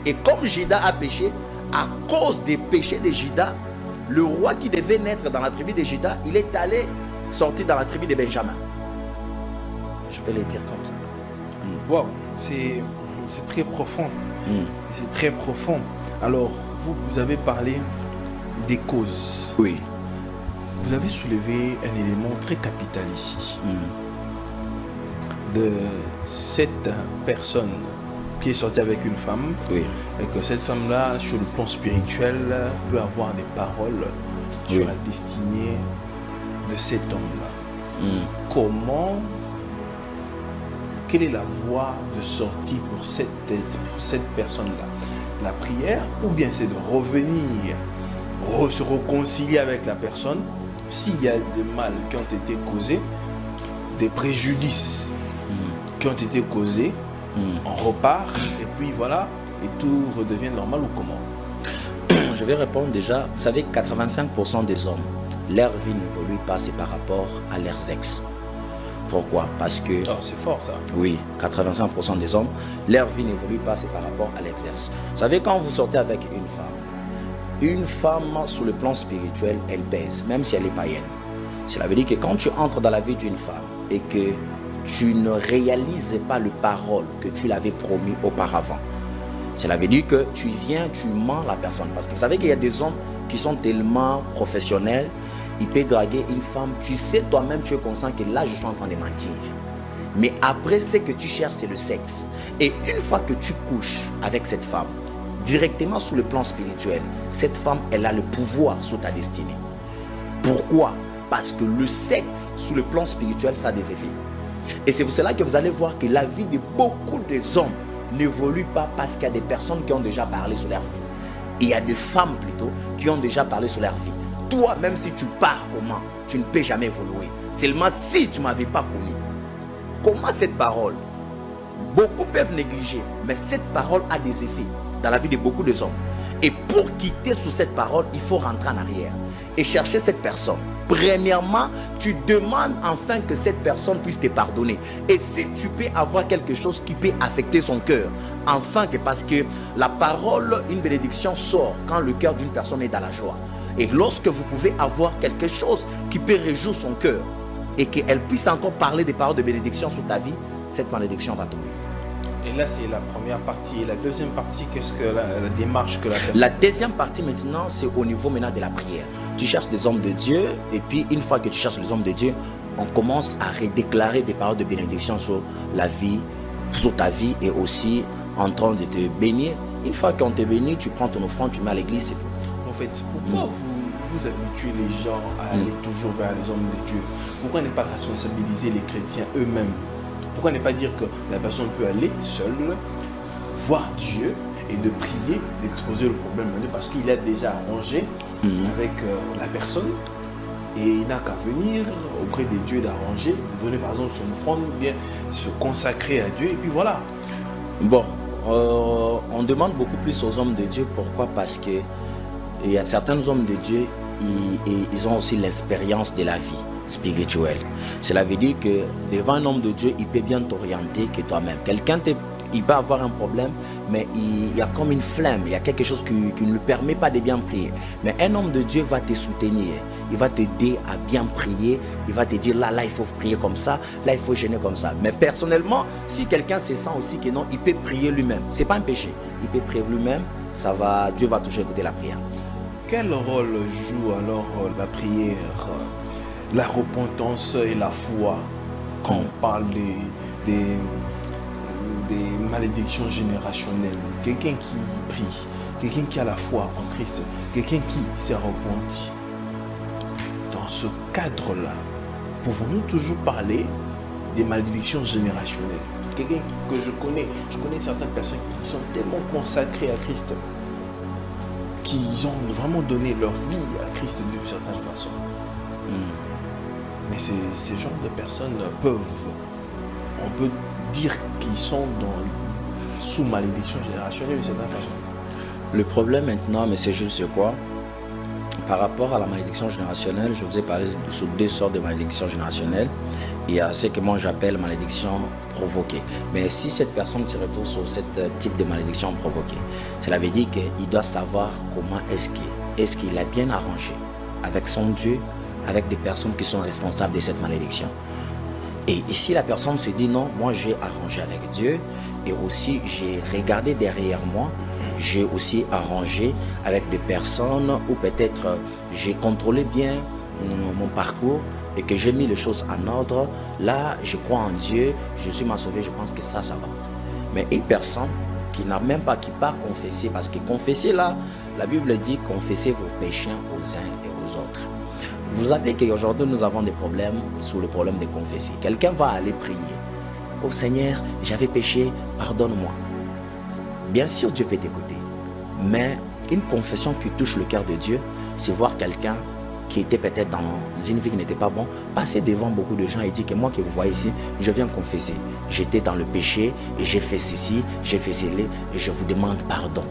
B: et comme Judas a péché, à cause des péchés de Judas, le roi qui devait naître dans la tribu de Judas, il est allé sortir dans la tribu de Benjamin. Je vais le dire comme ça.
A: Wow, c'est très profond. C'est très profond. Alors, vous avez parlé des causes.
B: Oui.
A: Vous avez soulevé un élément très capital ici. De cette personne qui est sortie avec une femme.
B: Oui.
A: Et que cette femme-là, sur le plan spirituel, peut avoir des paroles sur la destinée de cet homme-là. Quelle est la voie de sortie pour cette personne-là? La prière, ou bien c'est de revenir, se réconcilier avec la personne s'il y a des mal qui ont été causés, des préjudices qui ont été causés, on repart et puis voilà, et tout redevient normal ou comment?
B: Je vais répondre déjà. Vous savez, 85% des hommes, leur vie n'évolue pas, c'est par rapport à leurs ex. Pourquoi? Parce que...
A: Oh, c'est fort ça.
B: Oui, 85% des hommes, leur vie n'évolue pas, c'est par rapport à l'exercice. Vous savez, quand vous sortez avec une femme sur le plan spirituel, elle pèse, même si elle est païenne. Cela veut dire que quand tu entres dans la vie d'une femme et que tu ne réalises pas le parole que tu l'avais promis auparavant, cela veut dire que tu viens, tu mens la personne. Parce que vous savez qu'il y a des hommes qui sont tellement professionnels, il peut draguer une femme, tu sais toi-même, tu es conscient que là je suis en train de mentir. Mais après, ce que tu cherches, c'est le sexe. Et une fois que tu couches avec cette femme, directement sur le plan spirituel, cette femme, elle a le pouvoir sur ta destinée. Pourquoi? Parce que le sexe, sur le plan spirituel, ça a des effets. Et c'est pour cela que vous allez voir que la vie de beaucoup des hommes n'évolue pas parce qu'il y a des personnes qui ont déjà parlé sur leur vie. Et il y a des femmes plutôt qui ont déjà parlé sur leur vie. Toi, même si tu pars comment, tu ne peux jamais évoluer. Seulement si tu ne m'avais pas connu. Comment cette parole? Beaucoup peuvent négliger, mais cette parole a des effets dans la vie de beaucoup de hommes. Et pour quitter sous cette parole, il faut rentrer en arrière et chercher cette personne. Premièrement, tu demandes enfin que cette personne puisse te pardonner. Et si tu peux avoir quelque chose qui peut affecter son cœur, enfin que parce que la parole, une bénédiction sort quand le cœur d'une personne est dans la joie. Et lorsque vous pouvez avoir quelque chose qui peut réjouir son cœur et qu'elle puisse encore parler des paroles de bénédiction sur ta vie, cette malédiction va tomber.
A: Et là, c'est la première partie. Et la deuxième partie, qu'est-ce que la démarche que la personne...
B: La deuxième partie maintenant, c'est au niveau maintenant de la prière. Tu cherches des hommes de Dieu et puis une fois que tu cherches les hommes de Dieu, on commence à redéclarer des paroles de bénédiction sur la vie, sur ta vie et aussi en train de te bénir. Une fois qu'on te bénit, tu prends ton offrande, tu mets à l'église.
A: En fait, pourquoi vous habituez les gens à aller toujours vers les hommes de Dieu? Pourquoi ne pas responsabiliser les chrétiens eux-mêmes? Pourquoi ne pas dire que la personne peut aller seule, voir Dieu et de prier, d'exposer le problème à Dieu parce qu'il a déjà arrangé avec la personne et il n'a qu'à venir auprès de Dieu d'arranger, de donner par exemple son offrande ou bien se consacrer à Dieu et puis voilà.
B: Bon, on demande beaucoup plus aux hommes de Dieu. Pourquoi? Parce que il y a certains hommes de Dieu, ils ont aussi l'expérience de la vie spirituelle. Cela veut dire que devant un homme de Dieu, il peut bien t'orienter que toi-même. Quelqu'un il peut avoir un problème, mais il y a comme une flemme, il y a quelque chose qui ne lui permet pas de bien prier. Mais un homme de Dieu va te soutenir, il va t'aider à bien prier, il va te dire là il faut prier comme ça, là il faut jeûner comme ça. Mais personnellement, si quelqu'un se sent aussi que non, il peut prier lui-même, c'est pas un péché, il peut prier lui-même, Dieu va toujours écouter la prière.
A: Quel rôle joue alors la prière, la repentance et la foi quand on parle des malédictions générationnelles? Quelqu'un qui prie, quelqu'un qui a la foi en Christ, quelqu'un qui s'est repenti. Dans ce cadre-là, pouvons-nous toujours parler des malédictions générationnelles? Quelqu'un que je connais certaines personnes qui sont tellement consacrées à Christ, qui ont vraiment donné leur vie à Christ d'une certaine façon. Mais ces genres de personnes on peut dire qu'ils sont sous malédiction générationnelle d'une certaine façon.
B: Le problème maintenant, mais c'est juste quoi? Par rapport à la malédiction générationnelle, je vous ai parlé sous deux sortes de malédictions générationnelles. Il y a ce que moi j'appelle malédiction provoquée. Mais si cette personne se retrouve sur ce type de malédiction provoquée, cela veut dire qu'il doit savoir comment est-ce qu'il a bien arrangé avec son Dieu, avec des personnes qui sont responsables de cette malédiction. Et si la personne se dit non, moi j'ai arrangé avec Dieu et aussi j'ai regardé derrière moi, j'ai aussi arrangé avec des personnes ou peut-être j'ai contrôlé bien mon parcours et que j'ai mis les choses en ordre, là je crois en Dieu, Jésus m'a sauvé, je pense que ça va. Mais une personne qui n'a même pas, qui part confesser, parce que confesser là, la Bible dit confessez vos péchés aux uns et aux autres. Vous savez qu'aujourd'hui nous avons des problèmes sous le problème de confesser. Quelqu'un va aller prier. Oh Seigneur, j'avais péché, pardonne-moi. Bien sûr, Dieu peut t'écouter. Mais une confession qui touche le cœur de Dieu, c'est voir quelqu'un qui était peut-être dans une vie qui n'était pas bon, passer devant beaucoup de gens et dire que moi que vous voyez ici, je viens confesser. J'étais dans le péché et j'ai fait ceci, j'ai fait cela et je vous demande pardon.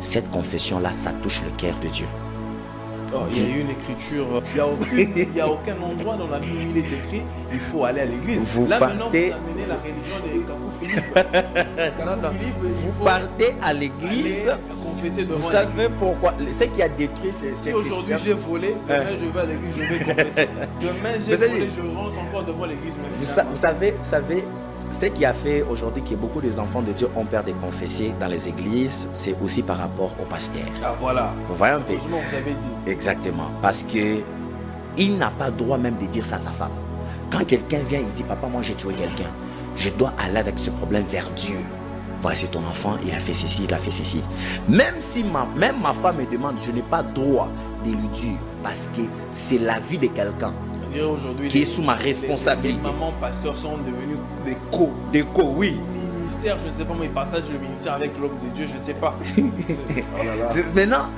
B: Cette confession-là, ça touche le cœur de Dieu.
A: Oh, il y a une écriture, il n'y a aucun endroit dans la Bible où il est écrit il faut aller à l'église. Là maintenant vous amenez la religion de Kakou Philippe.
B: Vous partez à l'église, vous savez pourquoi? Ce qui a détruit c'est
A: si aujourd'hui j'ai volé, demain je vais à l'église, je vais confesser. Demain j'ai volé, je rentre encore devant l'église.
B: Vous savez, ce qui a fait aujourd'hui que beaucoup des enfants de Dieu ont peur de confesser dans les églises, c'est aussi par rapport au pasteur.
A: Ah voilà.
B: Vous voyez un peu?
A: Heureusement vous avez dit.
B: Exactement. Parce qu'il n'a pas droit même de dire ça à sa femme. Quand quelqu'un vient, il dit papa, moi j'ai tué quelqu'un. Je dois aller avec ce problème vers Dieu. Voici ton enfant, il a fait ceci, il a fait ceci. Même si même ma femme me demande, je n'ai pas droit de lui dire parce que c'est la vie de quelqu'un. Qui est sous ma responsabilité.
A: Les mamans pasteurs sont devenus des
B: oui.
A: Ministère, je ne sais pas, mais ils partagent le ministère avec l'homme de Dieu, je ne sais pas. Oh là là.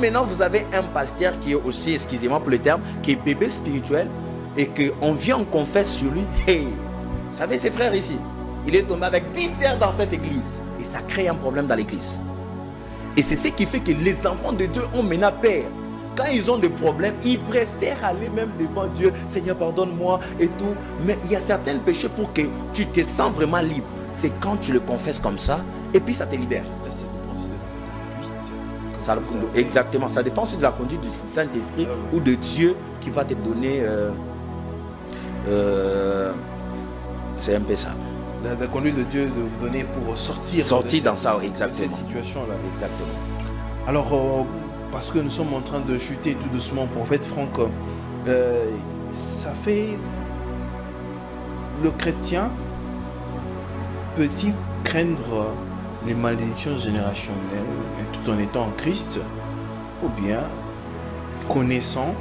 B: Maintenant vous avez un pasteur qui est aussi, excusez-moi pour le terme, qui est bébé spirituel et qu'on vient, on confesse sur lui. Hey, vous savez ses frères ici, il est tombé avec 10 sœurs dans cette église et ça crée un problème dans l'église. Et c'est ce qui fait que les enfants de Dieu ont maintenant peur. Quand ils ont des problèmes, ils préfèrent aller même devant Dieu. Seigneur, pardonne-moi et tout. Mais il y a certains péchés pour que tu te sens vraiment libre. C'est quand tu le confesses comme ça et puis ça te libère.
A: Ça dépend aussi de la conduite.
B: Exactement. Ça dépend aussi de la conduite du Saint-Esprit ou de Dieu qui va te donner... c'est un peu ça.
A: La conduite de Dieu de vous donner pour sortir
B: dans ça, exactement.
A: Cette situation-là.
B: Exactement.
A: Alors... parce que nous sommes en train de chuter tout doucement, prophète Franck, ça fait... Le chrétien peut-il craindre les malédictions générationnelles tout en étant en Christ? Ou bien, connaissant,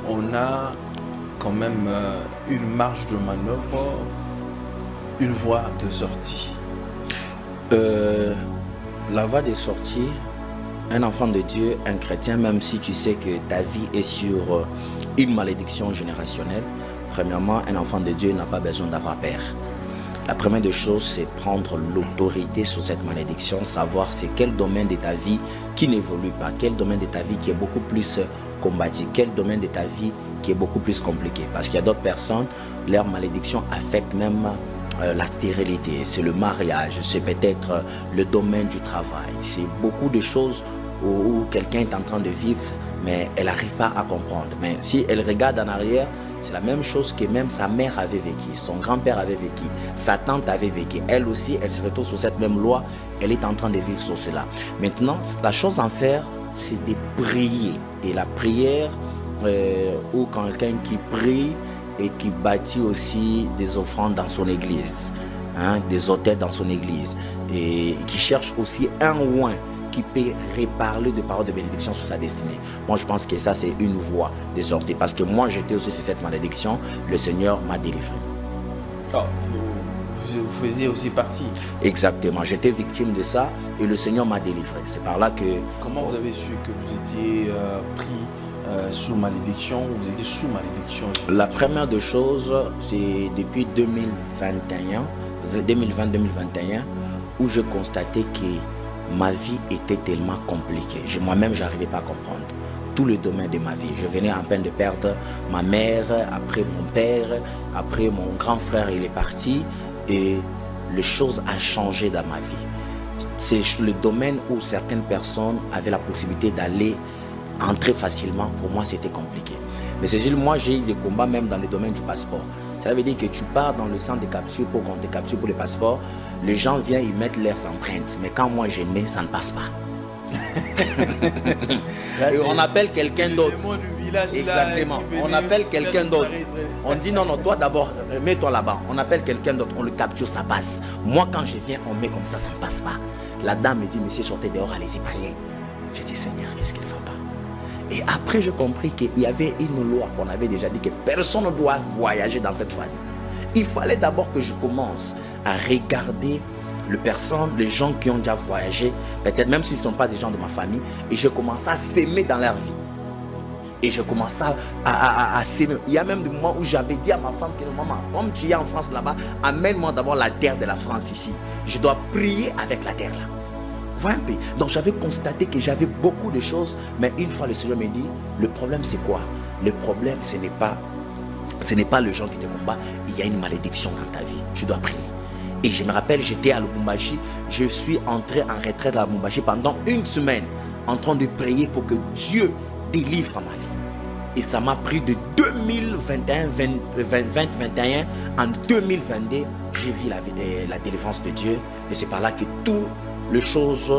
A: on a quand même une marge de manœuvre, une voie de sortie?
B: La voie de sortie... Un enfant de Dieu, un chrétien, même si tu sais que ta vie est sur une malédiction générationnelle, premièrement, un enfant de Dieu n'a pas besoin d'avoir peur. La première des choses, c'est prendre l'autorité sur cette malédiction, savoir c'est quel domaine de ta vie qui n'évolue pas, quel domaine de ta vie qui est beaucoup plus combattu, quel domaine de ta vie qui est beaucoup plus compliqué. Parce qu'il y a d'autres personnes, leur malédiction affecte même la stérilité, c'est le mariage, c'est peut-être le domaine du travail. C'est beaucoup de choses où quelqu'un est en train de vivre, mais elle n'arrive pas à comprendre. Mais si elle regarde en arrière, c'est la même chose que même sa mère avait vécu, son grand-père avait vécu, sa tante avait vécu. Elle aussi, elle se retrouve sur cette même loi, elle est en train de vivre sur cela. Maintenant, la chose à faire, c'est de prier. Et la prière, ou quand quelqu'un qui prie et qui bâtit aussi des offrandes dans son église, des autels dans son église, et qui cherche aussi un oint qui peut reparler de paroles de bénédiction sur sa destinée. Moi, je pense que ça, c'est une voie de sortie. Parce que moi, j'étais aussi sur cette malédiction. Le Seigneur m'a délivré.
A: Oh, vous faisiez aussi partie.
B: Exactement. J'étais victime de ça et le Seigneur m'a délivré. C'est par là que...
A: Comment vous avez su que vous étiez pris sous malédiction? Vous étiez sous malédiction?
B: La première des choses, c'est depuis 2020-2021, où je constatais que ma vie était tellement compliquée. Moi-même, je n'arrivais pas à comprendre tout le domaine de ma vie. Je venais en peine de perdre ma mère, après mon père, après mon grand frère, il est parti et les choses ont changé dans ma vie. C'est le domaine où certaines personnes avaient la possibilité d'aller entrer facilement. Pour moi, c'était compliqué. Mais c'est juste, moi, j'ai eu des combats même dans le domaine du passeport. Ça veut dire que tu pars dans le centre de capture pour qu'on te capture pour le passeport. Les gens viennent, ils mettent leurs empreintes. Mais quand moi je nais, ça ne passe pas.
A: Là,
B: et on appelle quelqu'un d'autre.
A: Exactement.
B: On appelle quelqu'un d'autre. On dit non, toi d'abord, mets-toi là-bas. On appelle quelqu'un d'autre, on le capture, ça passe. Moi, quand je viens, on met comme ça ne passe pas. La dame me dit, monsieur, sortez dehors, allez-y prier. J'ai dit, Seigneur, qu'est-ce qu'il ne va pas? Et après, j'ai compris qu'il y avait une loi qu'on avait déjà dit que personne ne doit voyager dans cette famille. Il fallait d'abord que je commence à regarder les gens qui ont déjà voyagé, peut-être même s'ils ne sont pas des gens de ma famille, et je commence à s'aimer dans leur vie. Et je commence à s'aimer. Il y a même des moments où j'avais dit à ma femme que maman, comme tu es en France là-bas, amène-moi d'abord la terre de la France ici. Je dois prier avec la terre là. Voilà un peu. Donc j'avais constaté que j'avais beaucoup de choses, mais une fois le Seigneur me dit, le problème c'est quoi? Le problème ce n'est pas le gens qui te combat, il y a une malédiction dans ta vie, tu dois prier. Et je me rappelle, j'étais à Lubumbashi, je suis entré en retraite à Lubumbashi pendant une semaine, en train de prier pour que Dieu délivre ma vie. Et ça m'a pris de 2021 en 2022, j'ai vu la délivrance de Dieu. Et c'est par là que toutes les choses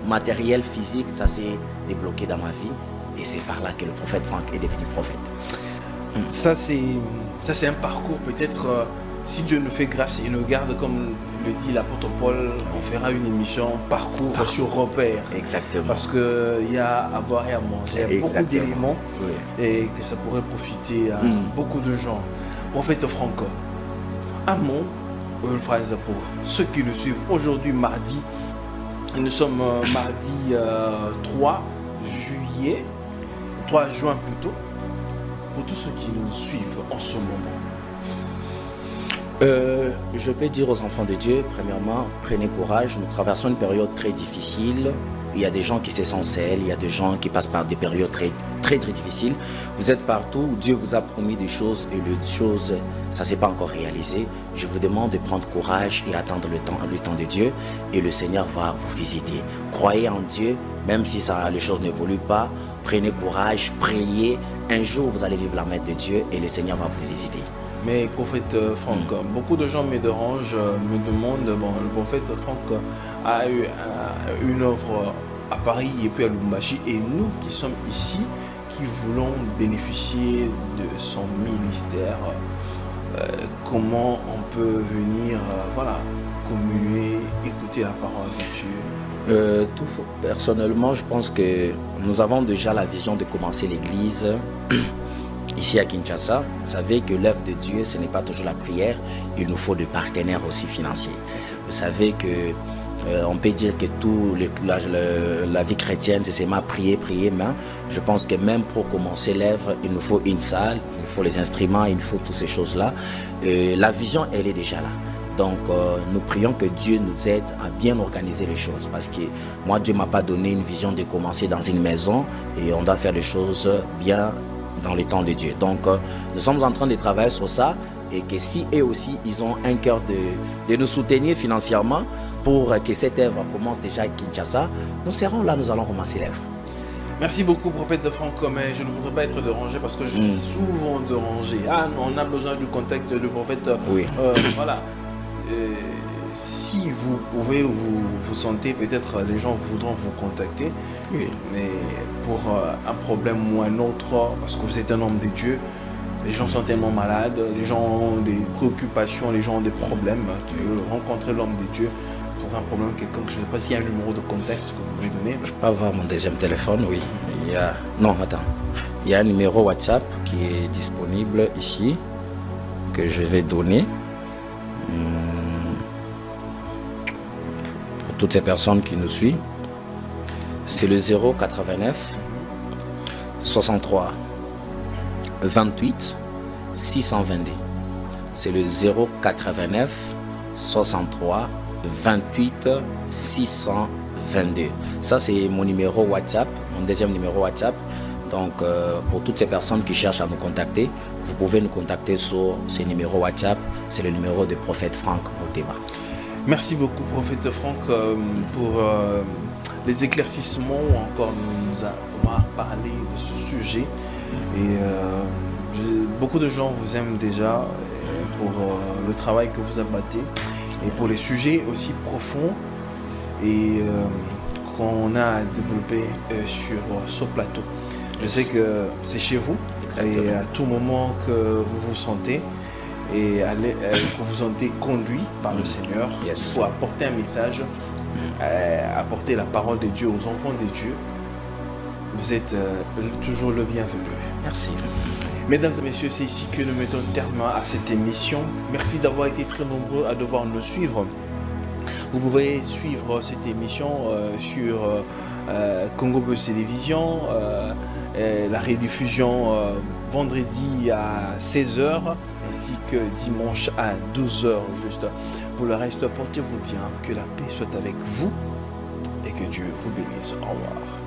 B: matérielles, physiques, ça s'est débloqué dans ma vie. Et c'est par là que le prophète Franck est devenu prophète.
A: Ça c'est un parcours peut-être, si Dieu nous fait grâce et nous garde, comme le dit l'apôtre Paul, on fera une émission parcours sur repères.
B: Exactement.
A: Parce qu'il y a à boire et à manger, il y a beaucoup d'éléments, oui, et que ça pourrait profiter à beaucoup de gens. Prophète Franck, un mot, une phrase pour ceux qui le suivent. Aujourd'hui, mardi, nous sommes mardi 3 juin plutôt. Pour tous ceux qui nous suivent en ce moment.
B: Je peux dire aux enfants de Dieu, premièrement, prenez courage. Nous traversons une période très difficile. Il y a des gens qui se sentent seuls, il y a des gens qui passent par des périodes très difficiles. Vous êtes partout où Dieu vous a promis des choses et les choses, ça ne s'est pas encore réalisé. Je vous demande de prendre courage et attendre le temps de Dieu, et le Seigneur va vous visiter. Croyez en Dieu, même si les choses n'évoluent pas. Prenez courage, priez. Un jour, vous allez vivre la main de Dieu et le Seigneur va vous visiter.
A: Mais prophète Franck, beaucoup de gens me dérangent, me demandent, le prophète Franck a eu une œuvre à Paris et puis à Lubumbashi, et nous qui sommes ici, qui voulons bénéficier de son ministère, comment on peut venir communier, écouter la parole de Dieu?
B: Personnellement, je pense que nous avons déjà la vision de commencer l'église ici à Kinshasa. Vous savez que l'œuvre de Dieu, ce n'est pas toujours la prière, il nous faut des partenaires aussi financiers. Vous savez que on peut dire que la vie chrétienne, c'est seulement prier, mais je pense que même pour commencer l'œuvre, il nous faut une salle, il nous faut les instruments, il nous faut toutes ces choses-là. La vision, elle est déjà là. Donc, nous prions que Dieu nous aide à bien organiser les choses, parce que moi, Dieu ne m'a pas donné une vision de commencer dans une maison, et on doit faire les choses bien dans les temps de Dieu. Donc, nous sommes en train de travailler sur ça et que si eux aussi, ils ont un cœur de nous soutenir financièrement pour que cette œuvre commence déjà à Kinshasa, nous serons là, nous allons commencer l'œuvre.
A: Merci beaucoup, prophète Franck Commet. Je ne voudrais pas être dérangé parce que je suis souvent dérangé. Ah, on a besoin du contact du prophète.
B: Oui.
A: Voilà. Si vous pouvez, vous sentez, peut-être les gens voudront vous contacter.
B: Oui.
A: Mais pour un problème ou un autre, parce que vous êtes un homme de Dieu, les gens sont tellement malades, les gens ont des préoccupations, les gens ont des problèmes qui veulent rencontrer l'homme de Dieu. Pour un problème quelconque, je ne sais pas s'il y a un numéro de contact que vous pouvez donner.
B: Je peux avoir mon deuxième téléphone, oui. Non, attends. Il y a un numéro WhatsApp qui est disponible ici, que je vais donner. Pour toutes ces personnes qui nous suivent. C'est le 089 63 28 622. C'est le 089 63 28 622. Ça, c'est mon numéro WhatsApp, mon deuxième numéro WhatsApp. Donc, pour toutes ces personnes qui cherchent à nous contacter, vous pouvez nous contacter sur ce numéro WhatsApp. C'est le numéro de prophète Franck Moteba.
A: Merci beaucoup, prophète Franck, pour les éclaircissements ou encore nous avoir parlé de ce sujet. Et beaucoup de gens vous aiment déjà pour le travail que vous abattez et pour les sujets aussi profonds et qu'on a développé sur ce plateau. Je sais que c'est chez vous. Exactement. Et à tout moment que vous vous sentez et que vous sentez conduit par le Seigneur pour apporter un message, apporter la parole de Dieu aux enfants de Dieu, vous êtes toujours le bienvenu.
B: Merci.
A: Mesdames et messieurs, c'est ici que nous mettons terme à cette émission. Merci d'avoir été très nombreux à devoir nous suivre. Vous pouvez suivre cette émission sur Congo Buzz Télévision, la rediffusion vendredi à 16h ainsi que dimanche à 12h juste. Pour le reste, portez-vous bien, que la paix soit avec vous et que Dieu vous bénisse. Au revoir.